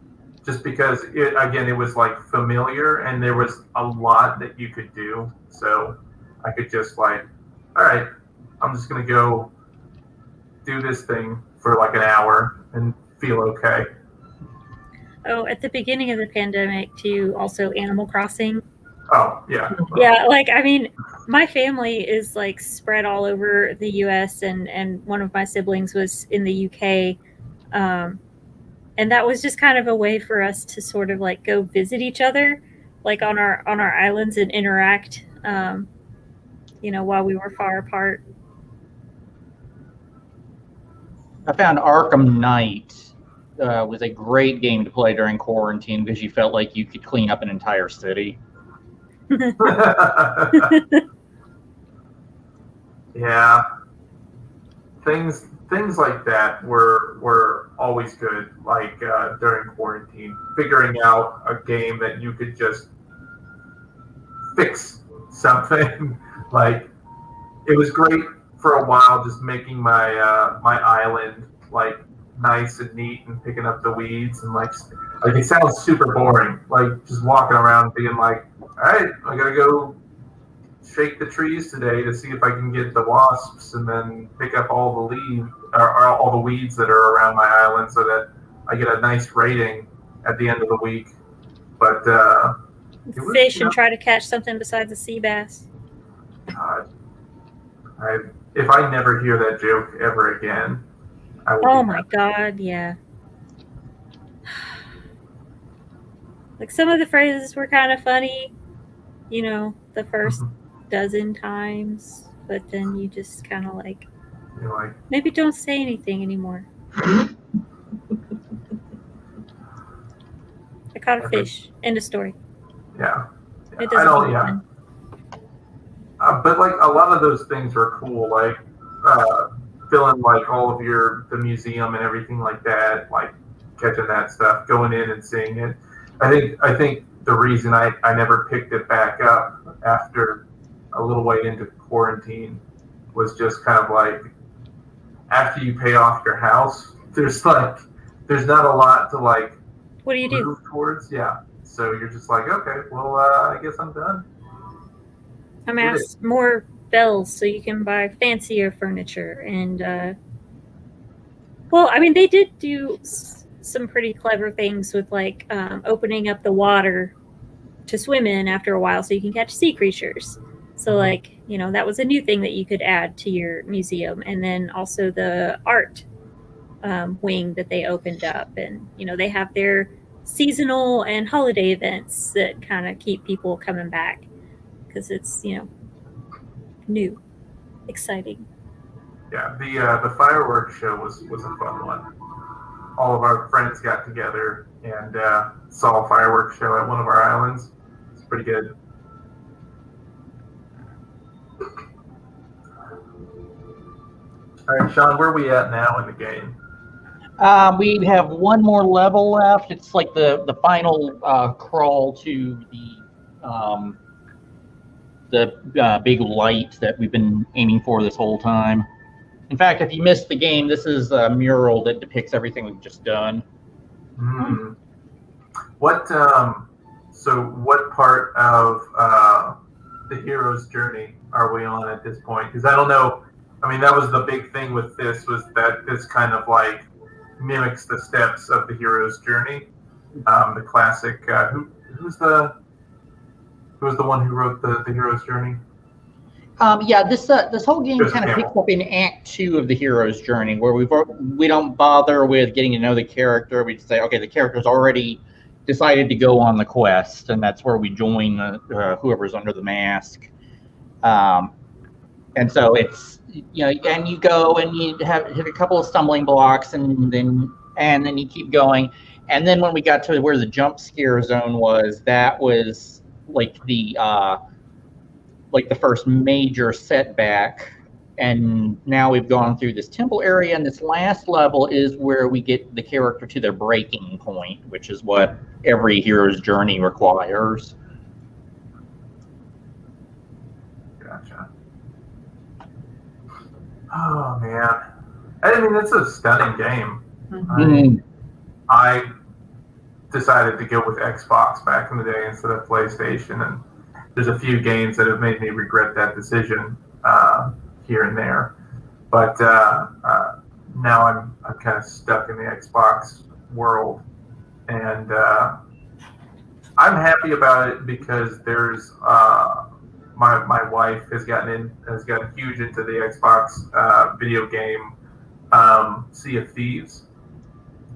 Just because it was like familiar and there was a lot that you could do. So I could just like, all right, I'm just gonna go do this thing for like an hour and feel okay. Oh, at the beginning of the pandemic too, also Animal Crossing. Oh, yeah. Yeah, like, I mean, my family is like spread all over the US, and one of my siblings was in the UK. And that was just kind of a way for us to sort of like go visit each other, like on our islands, and interact, you know, while we were far apart. I found Arkham Knight was a great game to play during quarantine because you felt like you could clean up an entire city. Yeah, things like that were always good. Like during quarantine, figuring out a game that you could just fix something. Like it was great for a while, just making my my island like nice and neat and picking up the weeds and like it sounds super boring. Like just walking around being like, all right, I gotta go shake the trees today to see if I can get the wasps, and then pick up all the leaves or all the weeds that are around my island, so that I get a nice rating at the end of the week. But fish and try to catch something besides a sea bass. If I never hear that joke ever again, I will. Oh my God, yeah. Like some of the phrases were kind of funny, you know, the first dozen times, but then you just kind of like, you're like, maybe don't say anything anymore. I caught a fish. End of story. Yeah. It doesn't happen. But like a lot of those things are cool, like filling like all of the museum and everything like that, like catching that stuff, going in and seeing it. I think the reason I never picked it back up after a little way into quarantine was just kind of like, after you pay off your house, there's not a lot to like what do you do? Move towards. Yeah. So you're just like, okay, well, I guess I'm done. I'm asked more bells so you can buy fancier furniture. And, well, I mean, they did do some pretty clever things with like opening up the water to swim in after a while so you can catch sea creatures. So like, you know, that was a new thing that you could add to your museum. And then also the art wing that they opened up. And, you know, they have their seasonal and holiday events that kind of keep people coming back because it's, you know, new, exciting. Yeah, the fireworks show was a fun one. All of our friends got together and saw a fireworks show at one of our islands. It's pretty good. All right, Sean, where are we at now in the game? We have one more level left. It's like the final crawl to the the big light that we've been aiming for this whole time. In fact, if you missed the game, this is a mural that depicts everything we've just done. Mm. So what part of the hero's journey are we on at this point? Because I don't know. I mean, that was the big thing with this, was that this kind of like mimics the steps of the hero's journey. The classic. Who's the one who wrote the hero's journey? This whole game kind of picks up in Act 2 of the hero's journey, where we don't bother with getting to know the character. We just say, okay, the character's already decided to go on the quest, and that's where we join whoever's under the mask. And so it's, and you go and you hit a couple of stumbling blocks, and then you keep going. And then when we got to where the jump scare zone was, that was like the first major setback. And now we've gone through this temple area, and this last level is where we get the character to their breaking point, which is what every hero's journey requires. Gotcha. Oh man, I mean, it's a stunning game. Mm-hmm. I decided to go with Xbox back in the day instead of PlayStation, and there's a few games that have made me regret that decision here and there. But now I'm kind of stuck in the Xbox world, and I'm happy about it because there's my wife has gotten huge into the Xbox video game Sea of Thieves,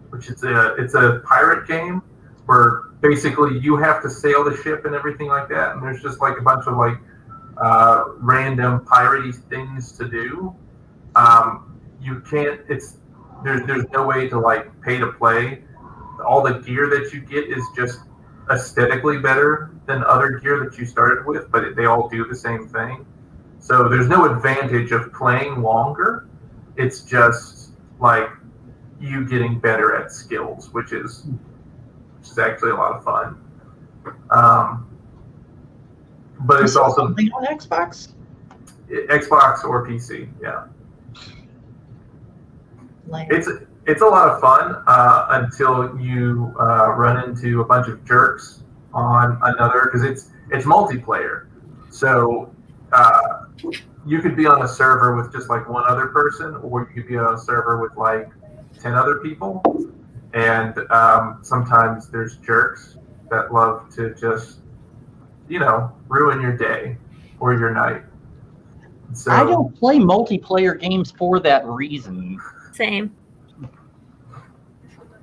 which it's a pirate game where basically you have to sail the ship and everything like that, and there's just like a bunch of like random piratey things to do. You can't. There's no way to like pay to play. All the gear that you get is just aesthetically better than other gear that you started with, but they all do the same thing. So there's no advantage of playing longer. It's just like you getting better at skills, which is actually a lot of fun. But it's also something on Xbox or PC. Yeah, like it's a lot of fun until you run into a bunch of jerks on another, because it's multiplayer. So you could be on a server with just like one other person, or you could be on a server with like 10 other people. And sometimes there's jerks that love to just, ruin your day or your night. So I don't play multiplayer games for that reason. Same.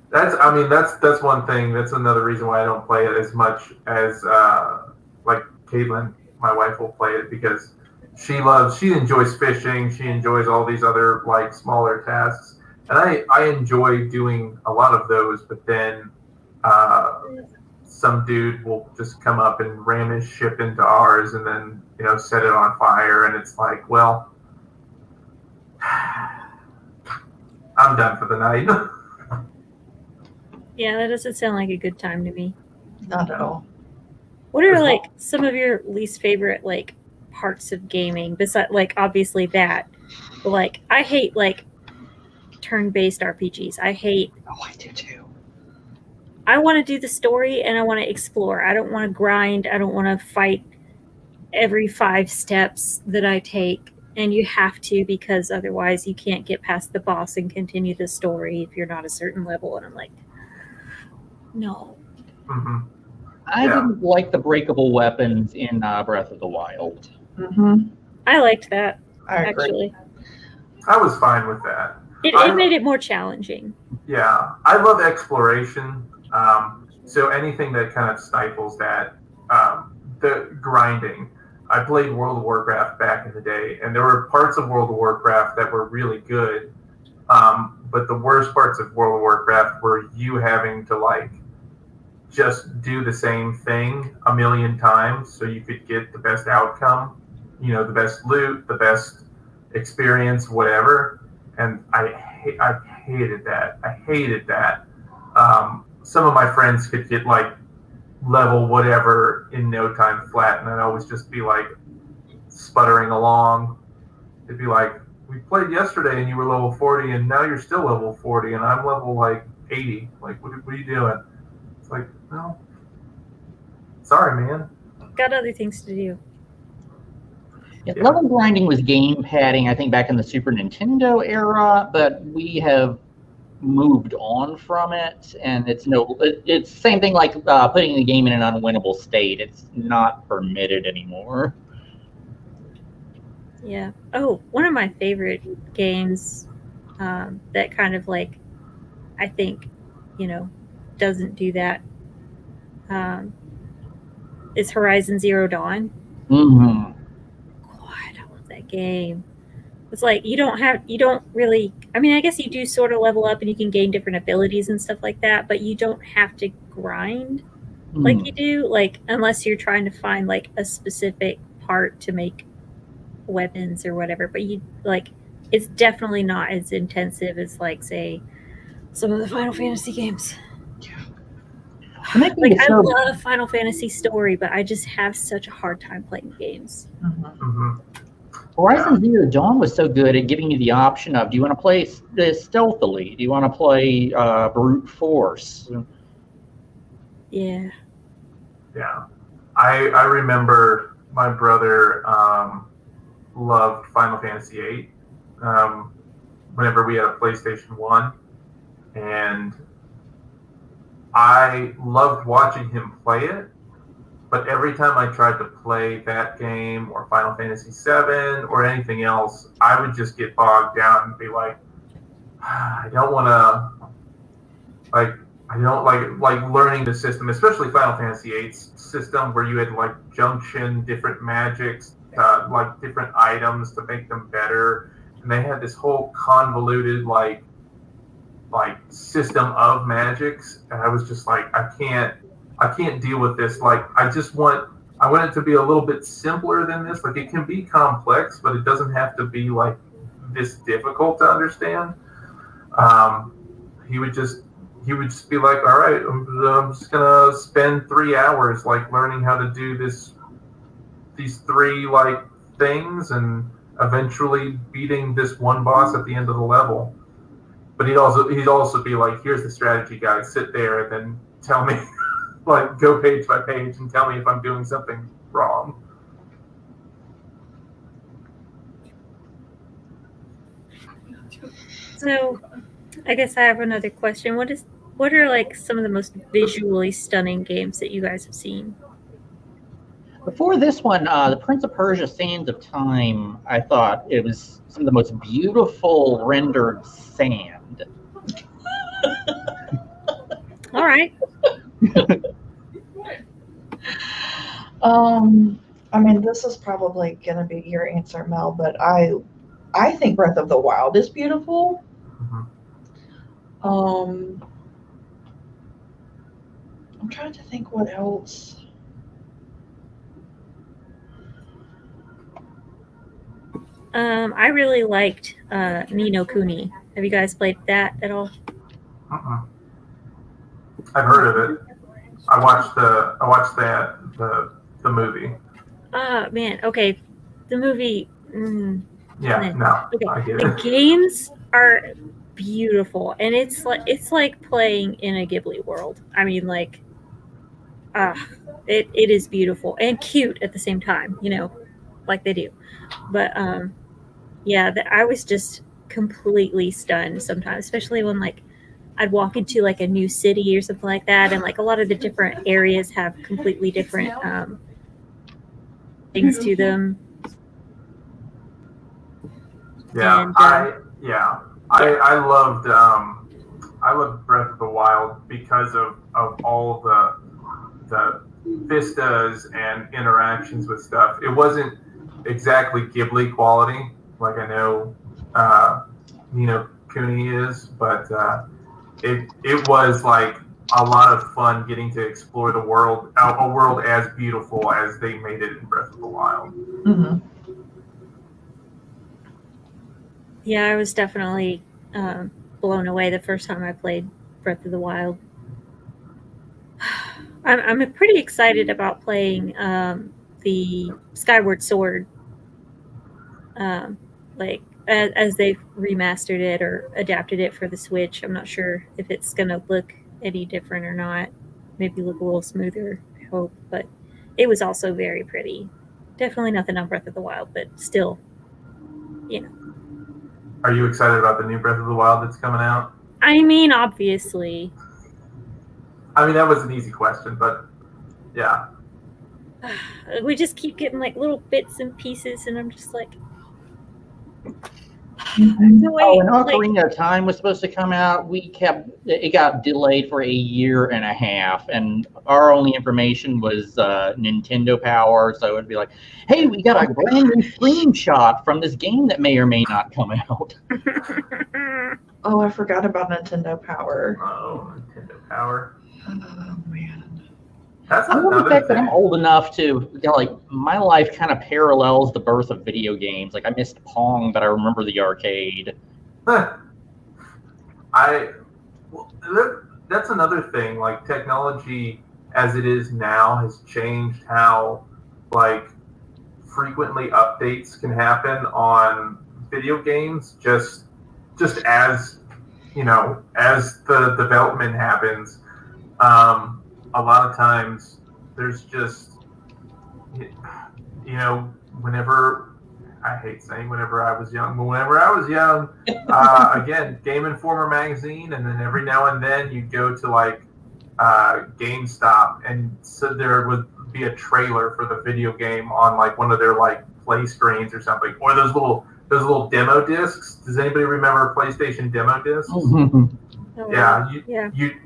That's one thing. That's another reason why I don't play it as much as like Caitlin, my wife, will play it, because she enjoys fishing. She enjoys all these other like smaller tasks. And I enjoy doing a lot of those, but then some dude will just come up and ram his ship into ours and then, set it on fire. And it's like, well, I'm done for the night. Yeah, that doesn't sound like a good time to me. not at all. What are like some of your least favorite like parts of gaming? Besides, like, obviously that, but like I hate like turn-based RPGs. I do too. I want to do the story and I want to explore. I don't want to grind. I don't want to fight every 5 steps that I take. And you have to, because otherwise you can't get past the boss and continue the story if you're not a certain level. And I'm like, no. Mm-hmm. I didn't like the breakable weapons in Breath of the Wild. Mm-hmm. I liked that, I agree. actually. I was fine with that. It made it more challenging. Yeah, I love exploration. So anything that kind of stifles that, the grinding. I played World of Warcraft back in the day, and there were parts of World of Warcraft that were really good. But the worst parts of World of Warcraft were you having to like just do the same thing a million times so you could get the best outcome, the best loot, the best experience, whatever. And I hated that. I hated that. Some of my friends could get like level whatever in no time flat, and I'd always just be like, sputtering along. It'd be like, we played yesterday and you were level 40 and now you're still level 40 and I'm level like 80. Like, what are you doing? It's like, no, sorry, man. Got other things to do. Yeah, level grinding was game padding, I think, back in the Super Nintendo era, but we have moved on from it, and it's the same thing like putting the game in an unwinnable state. It's not permitted anymore. Yeah. Oh, one of my favorite games that kind of like, I think, doesn't do that is Horizon Zero Dawn. Mm-hmm. God, I love that game. It's like you don't really, I mean, I guess you do sort of level up and you can gain different abilities and stuff like that, but you don't have to grind like you do, like, unless you're trying to find like a specific part to make weapons or whatever. But it's definitely not as intensive as, like, say, some of the Final Fantasy games. Like, I love Final Fantasy story, but I just have such a hard time playing games. Mm-hmm. Horizon Zero Dawn was so good at giving you the option of, do you want to play this stealthily? Do you want to play brute force? Yeah. I remember my brother loved Final Fantasy VIII whenever we had a PlayStation 1. And I loved watching him play it. But every time I tried to play that game or Final Fantasy VII or anything else, I would just get bogged down and be like, I don't want to, like, I don't like learning the system, especially Final Fantasy VIII's system where you had like junction, different magics, like different items to make them better. And they had this whole convoluted like system of magics. And I was just like, I can't deal with this. Like, I want it to be a little bit simpler than this. Like, it can be complex, but it doesn't have to be like this difficult to understand. He would just be like, all right, I'm just gonna spend 3 hours like learning how to do these 3 like things, and eventually beating this one boss at the end of the level. But he'd also be like, here's the strategy guide, sit there and then tell me. Like, go page by page and tell me if I'm doing something wrong. So, I guess I have another question. What are like some of the most visually stunning games that you guys have seen? Before this one, the Prince of Persia: Sands of Time, I thought it was some of the most beautiful rendered sand. All right. I mean, this is probably going to be your answer, Mel, but I think Breath of the Wild is beautiful. Mm-hmm. I'm trying to think what else. I really liked Ni no Kuni. Have you guys played that at all? I've heard of it. I watched the movie. Man, okay. The movie. Yeah, no. Okay. I get The it. games are beautiful, and it's like playing in a Ghibli world. I mean, like, it is beautiful and cute at the same time, like they do. But yeah, I was just completely stunned sometimes, especially when like I'd walk into like a new city or something like that, and like a lot of the different areas have completely different things to them. Yeah, And, I loved Breath of the Wild because of all the vistas and interactions with stuff. It wasn't exactly Ghibli quality, like I know Ni no Kuni is, but it was like a lot of fun getting to explore a world as beautiful as they made it in Breath of the Wild. Mm-hmm. Yeah, I was definitely blown away the first time I played Breath of the Wild. I'm pretty excited about playing the Skyward Sword like as they've remastered it or adapted it for the Switch. I'm not sure if it's gonna look any different or not. Maybe look a little smoother, I hope. But it was also very pretty. Definitely nothing on Breath of the Wild, but still, you know. Are you excited about the new Breath of the Wild that's coming out? I mean, obviously. I mean, that was an easy question, but yeah. We just keep getting like little bits and pieces, and I'm just like, no way. When Ocarina of Time was supposed to come out, it got delayed for a year and a half, and our only information was Nintendo Power. So it'd be like, hey, we got a brand new screenshot from this game that may or may not come out. Oh, I forgot about Nintendo Power. Oh, Nintendo Power. Oh man. That's I love the fact that I'm old enough to, like, my life kind of parallels the birth of video games. Like, I missed Pong, but I remember the arcade. That's another thing. Like, technology as it is now has changed how, like, frequently updates can happen on video games. Just as, you know, as the development happens. A lot of times there's just, you know, whenever I was young, but whenever I was young, again, Game Informer magazine, and then every now and then you'd go to like GameStop, and so there would be a trailer for the video game on like one of their like play screens or something, or those little demo discs. Does anybody remember PlayStation demo discs?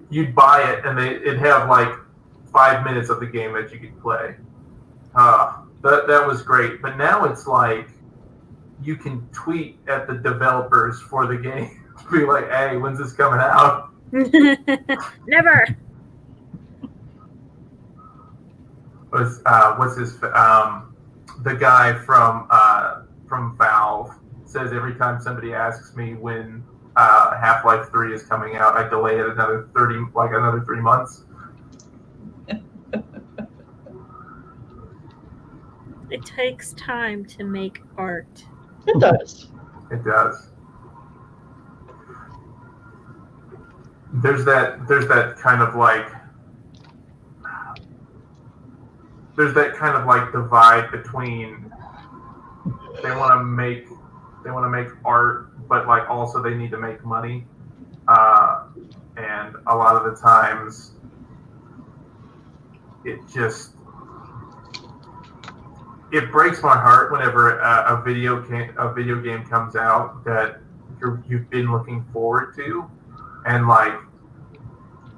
You'd buy it, and it'd have like 5 minutes of the game that you could play. That was great. But now it's like you can tweet at the developers for the game, be like, "Hey, when's this coming out?" Never. What's his? The guy from Valve says every time somebody asks me when Half-Life 3 is coming out, I delay it another 3 months. It takes time to make art. It does. It does. There's that kind of like divide between they want to make art, but like also they need to make money, and a lot of the times it breaks my heart whenever a video game comes out that you've been looking forward to, and like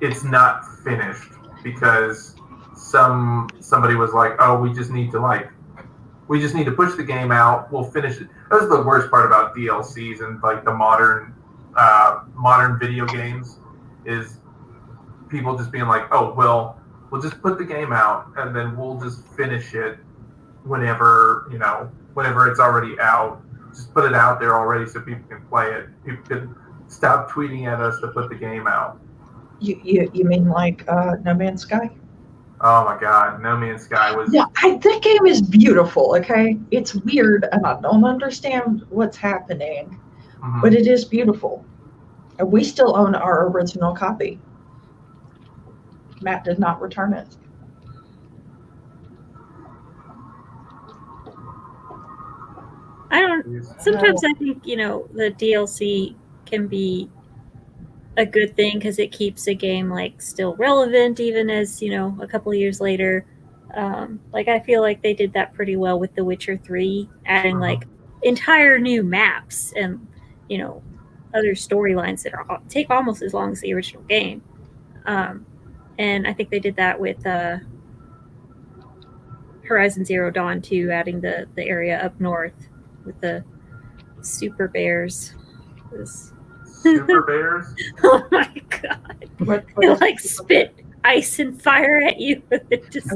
it's not finished because somebody was like, oh, we just need to push the game out. We'll finish it. That's the worst part about DLCs and like the modern video games is people just being like, oh, well, we'll just put the game out and then we'll just finish it whenever it's already out. Just put it out there already so people can play it. People can stop tweeting at us to put the game out. You mean like No Man's Sky? Oh my God, No Man's Sky was... Yeah, that game is beautiful, okay? It's weird, and I don't understand what's happening, but it is beautiful. And we still own our original copy. Matt did not return it. Sometimes I think, the DLC can be a good thing because it keeps a game like still relevant even as a couple of years later. Like I feel like they did that pretty well with The Witcher 3, adding like entire new maps and other storylines that take almost as long as the original game. And I think they did that with Horizon Zero Dawn too, adding the area up north with the super bears. Super bears? Oh my God. They like spit ice and fire at you. It's just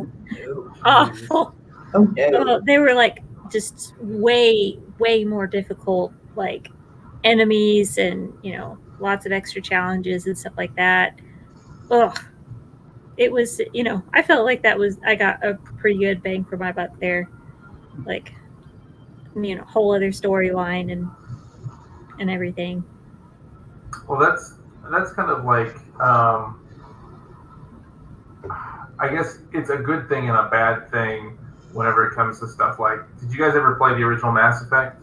awful. Oh, no. They were like just way, way more difficult, like enemies and, lots of extra challenges and stuff like that. Ugh. It was, I felt like I got a pretty good bang for my buck there. Like, whole other storyline and everything. Well, that's kind of like, I guess it's a good thing and a bad thing whenever it comes to stuff like. Did you guys ever play the original Mass Effect?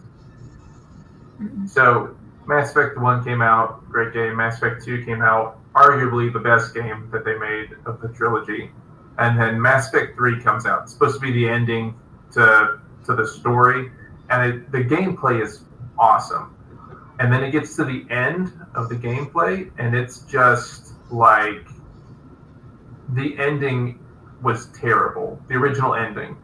Mm-mm. So Mass Effect 1 came out, great game. Mass Effect 2 came out, arguably the best game that they made of the trilogy. And then Mass Effect 3 comes out. It's supposed to be the ending to the story, and the gameplay is awesome. And then it gets to the end of the gameplay, and it's just like the ending was terrible. The original ending.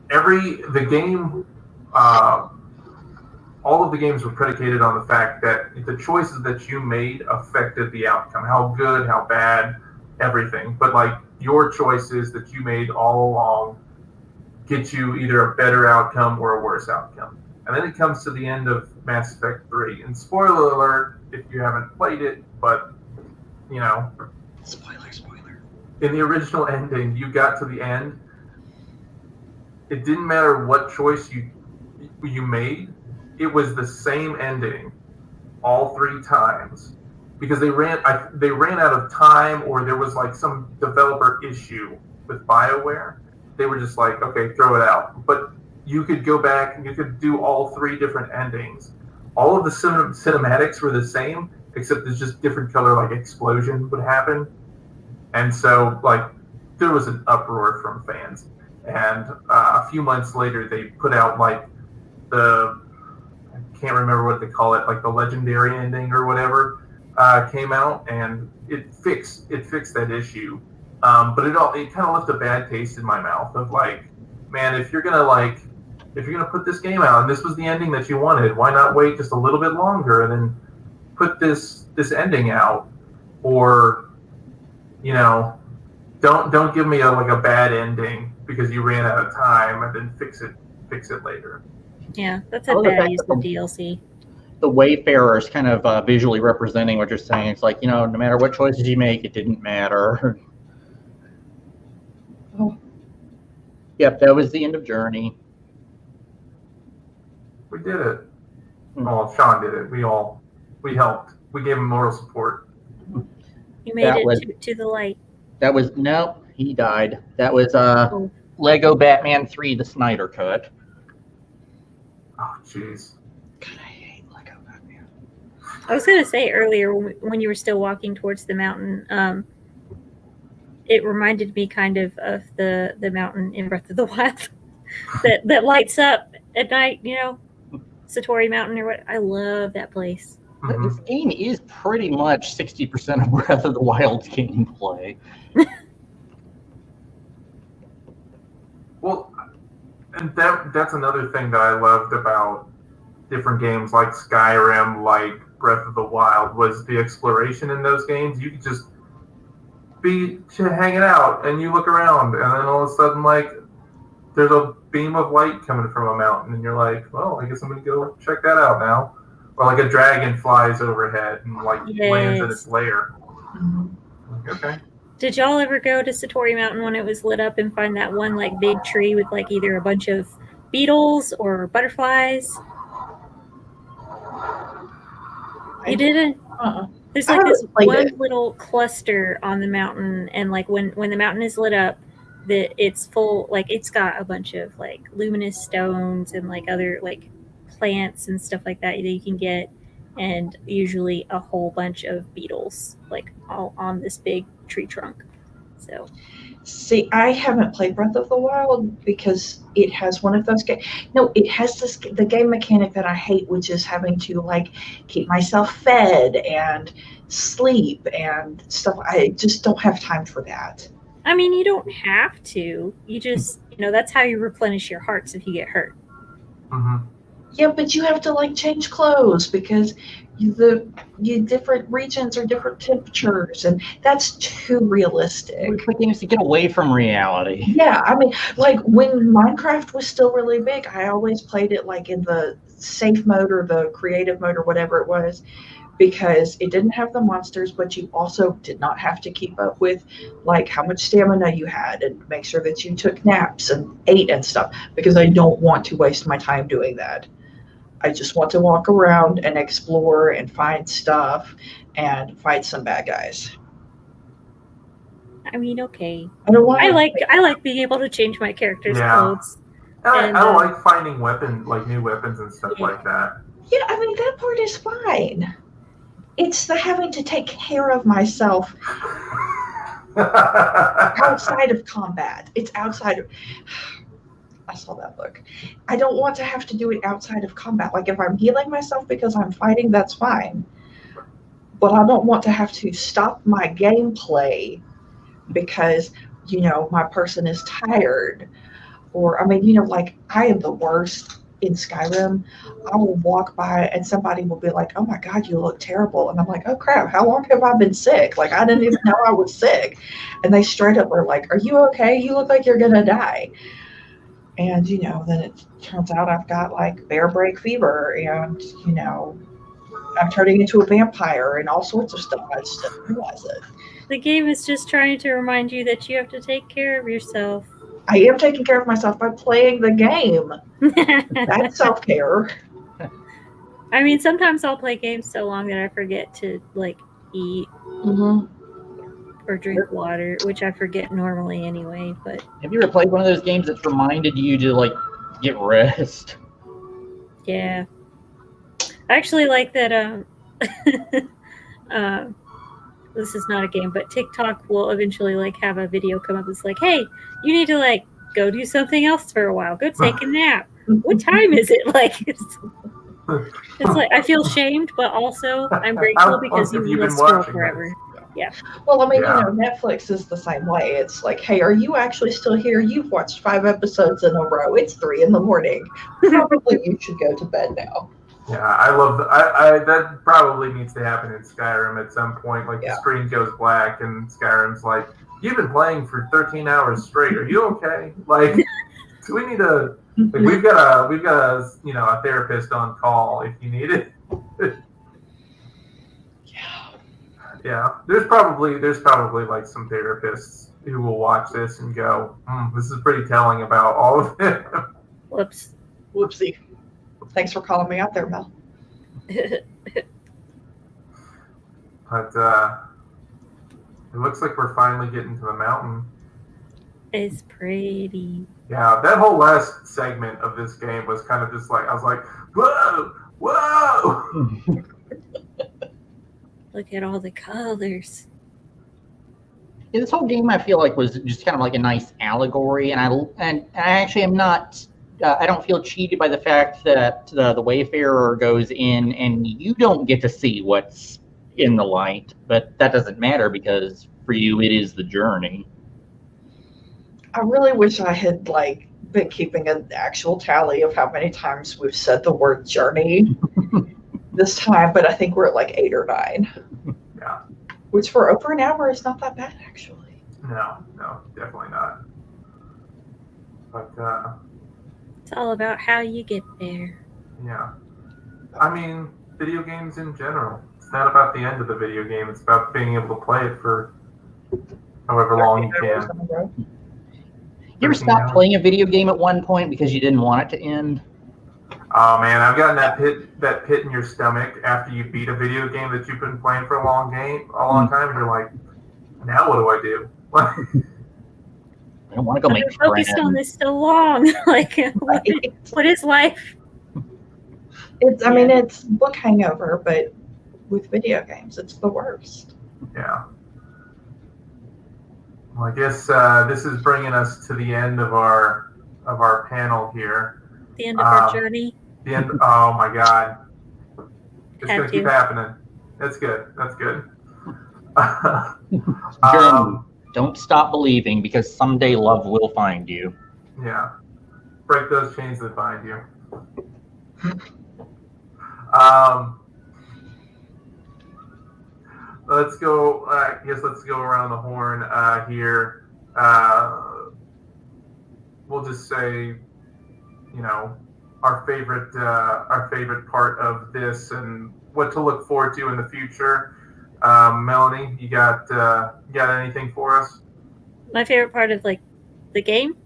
The game, all of the games were predicated on the fact that the choices that you made affected the outcome. How good, how bad, everything. But like your choices that you made all along get you either a better outcome or a worse outcome. And then it comes to the end of Mass Effect 3. And spoiler alert if you haven't played it, but Spoiler. in the original ending, you got to the end. It didn't matter what choice you made. It was the same ending all 3 times because they ran out of time, or there was like some developer issue with BioWare. They were just like, okay, throw it out. But you could go back and you could do all 3 different endings. All of the cinematics were the same, except there's just different color, like explosion would happen. And so, like, there was an uproar from fans. And a few months later, they put out like I can't remember what they call it, like the legendary ending or whatever, came out, and it fixed that issue. But it kind of left a bad taste in my mouth of like, man, if you're gonna put this game out and this was the ending that you wanted, why not wait just a little bit longer and then put this ending out? Or don't give me a bad ending because you ran out of time, and then fix it later. Yeah, that's a bad use of DLC. The Wayfarer is kind of visually representing what you're saying. It's like, no matter what choices you make, it didn't matter. Oh. Yep, that was the end of Journey. We did it. Well, Sean did it. We helped. We gave him moral support. You made it to the light. That was, no, he died. That was Lego Batman 3, the Snyder Cut. Oh, jeez. God, I hate Lego Batman. I was going to say earlier when you were still walking towards the mountain, it reminded me kind of the mountain in Breath of the Wild that lights up at night, Satori Mountain or what. I love that place. Mm-hmm. This game is pretty much 60% of Breath of the Wild's gameplay. Well, and that's another thing that I loved about different games like Skyrim, like Breath of the Wild, was the exploration in those games. You could just be hanging out and you look around, and then all of a sudden, like, there's a beam of light coming from a mountain, and you're like, well, I guess I'm going to go check that out now. Or like a dragon flies overhead and lands in its lair. Like, okay. Did y'all ever go to Satori Mountain when it was lit up and find that one like big tree with like either a bunch of beetles or butterflies? You didn't? There's like this one little cluster on the mountain, and like when the mountain is lit up, it's full, like it's got a bunch of like luminous stones and like other like plants and stuff like that you can get, and usually a whole bunch of beetles like all on this big tree trunk. So see, I haven't played Breath of the Wild because it has one of those it has the game mechanic that I hate, which is having to like keep myself fed and sleep and stuff. I just don't have time for that. I mean, you don't have to. You just that's how you replenish your hearts if you get hurt. Mm-hmm. Yeah, but you have to like change clothes because the different regions are different temperatures, and that's too realistic. Things to get away from reality. Yeah, I mean, like when Minecraft was still really big, I always played it like in the safe mode or the creative mode or whatever it was, because it didn't have the monsters, but you also did not have to keep up with like how much stamina you had and make sure that you took naps and ate and stuff, because I don't want to waste my time doing that. I just want to walk around and explore and find stuff and fight some bad guys. I mean, okay. I don't want. I like being able to change my character's clothes. And I like finding new weapons and stuff like that. Yeah, I mean, that part is fine. It's the having to take care of myself outside of combat. It's outside of... I saw that look. I don't want to have to do it outside of combat. Like, if I'm healing myself because I'm fighting, that's fine. But I don't want to have to stop my gameplay because, my person is tired. Or, I mean, like, I am the worst in Skyrim. I will walk by and somebody will be like, oh my God, you look terrible. And I'm like, oh crap, how long have I been sick? Like, I didn't even know I was sick. And they straight up were like, are you okay? You look like you're going to die. And, then it turns out I've got like bear break fever and, I'm turning into a vampire and all sorts of stuff. I just didn't realize it. The game is just trying to remind you that you have to take care of yourself. I am taking care of myself by playing the game. That's self-care. I mean, sometimes I'll play games so long that I forget to, like, eat or drink water, which I forget normally anyway. But have you ever played one of those games that's reminded you to, like, get rest? Yeah. I actually like that, this is not a game, but TikTok will eventually like have a video come up that's like, hey, you need to like go do something else for a while. Go take a nap. What time is it? Like, it's like I feel shamed, but also I'm grateful because you will scroll forever. Yeah. Well, I mean, Netflix is the same way. It's like, hey, are you actually still here? You've watched 5 episodes in a row. It's 3 a.m. Probably you should go to bed now. Yeah, I love that probably needs to happen in Skyrim at some point. Like the screen goes black and Skyrim's like, you've been playing for 13 hours straight. Are you okay? Like, do we need a? Like, we've got a a therapist on call if you need it. Yeah. There's probably like some therapists who will watch this and go, this is pretty telling about all of it. Whoopsie. Thanks for calling me out there, Mel. But it looks like we're finally getting to the mountain. It's pretty. Yeah, that whole last segment of this game was kind of just like, I was like, whoa! Look at all the colors. Yeah, this whole game I feel like was just kind of like a nice allegory, and I actually am not. I don't feel cheated by the fact that the Wayfarer goes in and you don't get to see what's in the light, but that doesn't matter because for you it is the journey. I really wish I had been keeping an actual tally of how many times we've said the word journey this time, but I think we're at 8 or 9. Yeah. Which for over an hour is not that bad, actually. No, definitely not. But it's all about how you get there. Yeah. I mean, video games in general. It's not about the end of the video game. It's about being able to play it for however long you can. You ever stop playing a video game at one point because you didn't want it to end? Oh man, I've gotten that pit in your stomach after you beat a video game that you've been playing for a long time, and you're like, now what do I do? I don't want to go make friends. I've focused on this so long. What is life? It's book hangover, but with video games, it's the worst. Yeah. Well, I guess this is bringing us to the end of our panel here. The end of our journey. The end. Oh my God! It's gonna keep happening. That's good. Don't stop believing, because someday love will find you. Yeah. Break those chains that bind you. Let's go. I guess let's go around the horn here. We'll just say, our favorite part of this, and what to look forward to in the future. Melanie, you got anything for us? My favorite part of like the game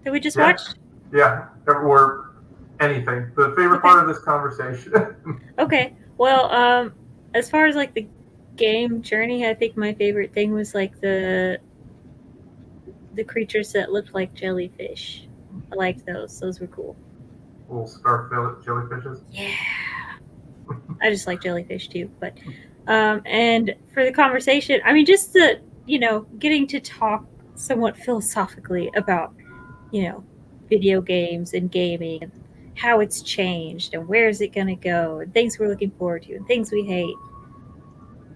that we just watched? Yeah, or anything. The favorite part of this conversation. Okay. Well, as far as like the game journey, I think my favorite thing was like the creatures that looked like jellyfish. I liked those. Those were cool. Little scarf jellyfishes. Yeah. I just like jellyfish too. But and for the conversation, I mean, just the getting to talk somewhat philosophically about video games and gaming and how it's changed and where is it going to go and things we're looking forward to and things we hate.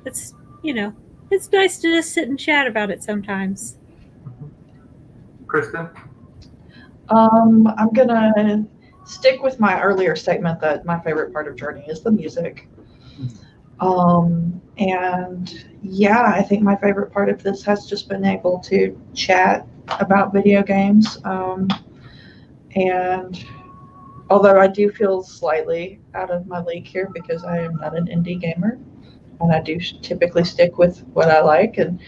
It's it's nice to just sit and chat about it sometimes. Kristen? I'm gonna stick with my earlier statement that my favorite part of Journey is the music. And yeah, I think my favorite part of this has just been able to chat about video games. And although I do feel slightly out of my league here because I am not an indie gamer, and I do typically stick with what I like, and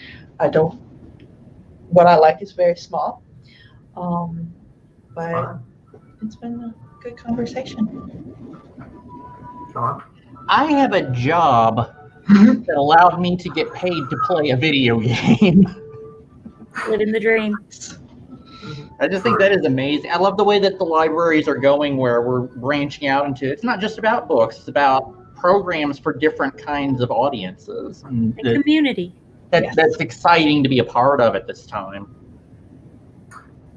what I like is very small. But it's been a good conversation. Sean? I have a job that allowed me to get paid to play a video game. Living the dream. I just think that is amazing. I love the way that the libraries are going, where we're branching out into, it's not just about books, it's about programs for different kinds of audiences. And community. That's exciting to be a part of at this time.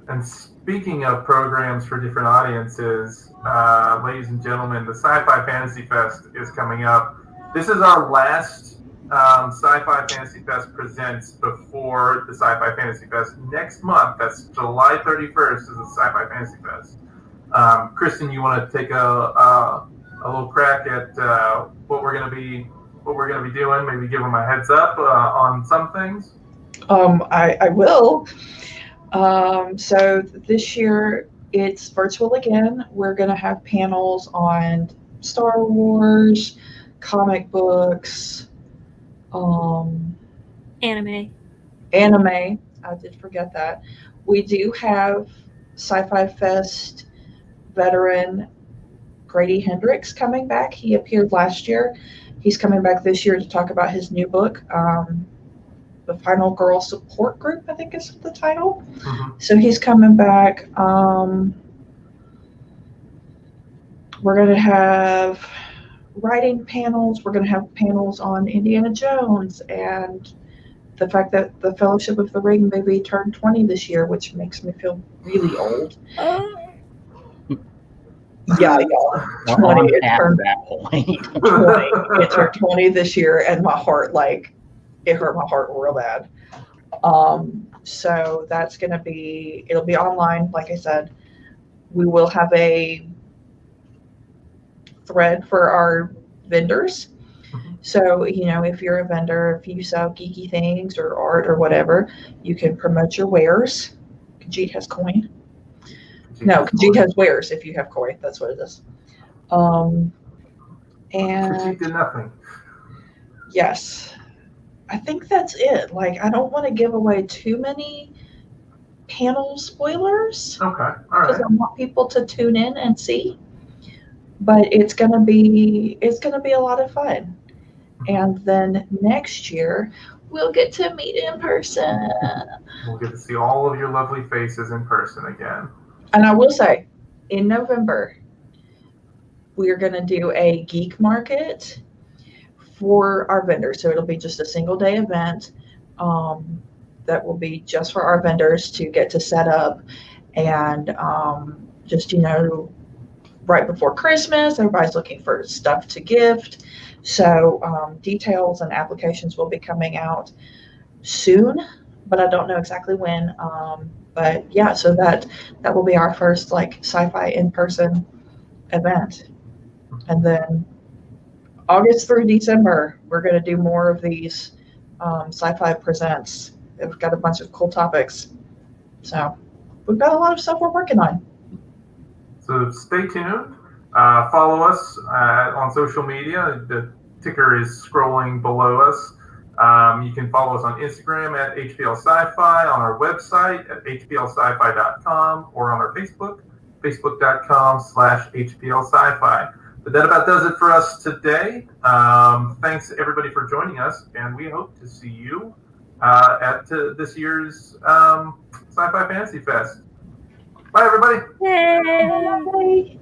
And speaking of programs for different audiences, ladies and gentlemen, the SciFi Fantasy Fest is coming up. This is our last SciFi Fantasy Fest presents before the SciFi Fantasy Fest. Next month, that's July 31st, is the SciFi Fantasy Fest. Kristen, you want to take a little crack at what we're going to be doing? Maybe give them a heads up on some things. I will. So this year it's virtual again. We're going to have panels on Star Wars, comic books, anime. I did forget that. We do have Sci-Fi Fest veteran Grady Hendrix coming back. He appeared last year. He's coming back this year to talk about his new book, The Final Girl Support Group, I think is the title. Mm-hmm. So he's coming back. We're going to have writing panels. We're going to have panels on Indiana Jones and the fact that the Fellowship of the Ring maybe turned 20 this year, which makes me feel really old. Yeah, y'all. 20, it turned that point. 20. It turned 20 this year, and my heart, it hurt my heart real bad. So that's going to be, it'll be online, like I said. We will have a thread for our vendors. So, if you're a vendor, if you sell geeky things or art or whatever, you can promote your wares. Khajiit has coin. No, Khajiit has wares if you have coin. That's what it is. And Khajiit did nothing. Yes. I think that's it. I don't want to give away too many panel spoilers. Okay, all right. Because I want people to tune in and see. But it's gonna be a lot of fun. And then next year we'll get to meet in person. We'll get to see all of your lovely faces in person again. And I will say, in November, we are gonna do a geek market for our vendors. So it'll be just a single day event that will be just for our vendors to get to set up and just, right before Christmas, everybody's looking for stuff to gift. So details and applications will be coming out soon, but I don't know exactly when. But yeah, so that will be our first sci-fi in-person event. And then August through December, we're going to do more of these Sci-Fi Presents. We've got a bunch of cool topics. So we've got a lot of stuff we're working on. So stay tuned. Follow us on social media. The ticker is scrolling below us. You can follow us on Instagram at HPL Sci-Fi, on our website at hplsci-fi.com, or on our Facebook, facebook.com/HPL Sci-Fi. But that about does it for us today. Thanks everybody for joining us, and we hope to see you at this year's Sci-Fi Fantasy Fest. Bye, everybody. Yay! Bye.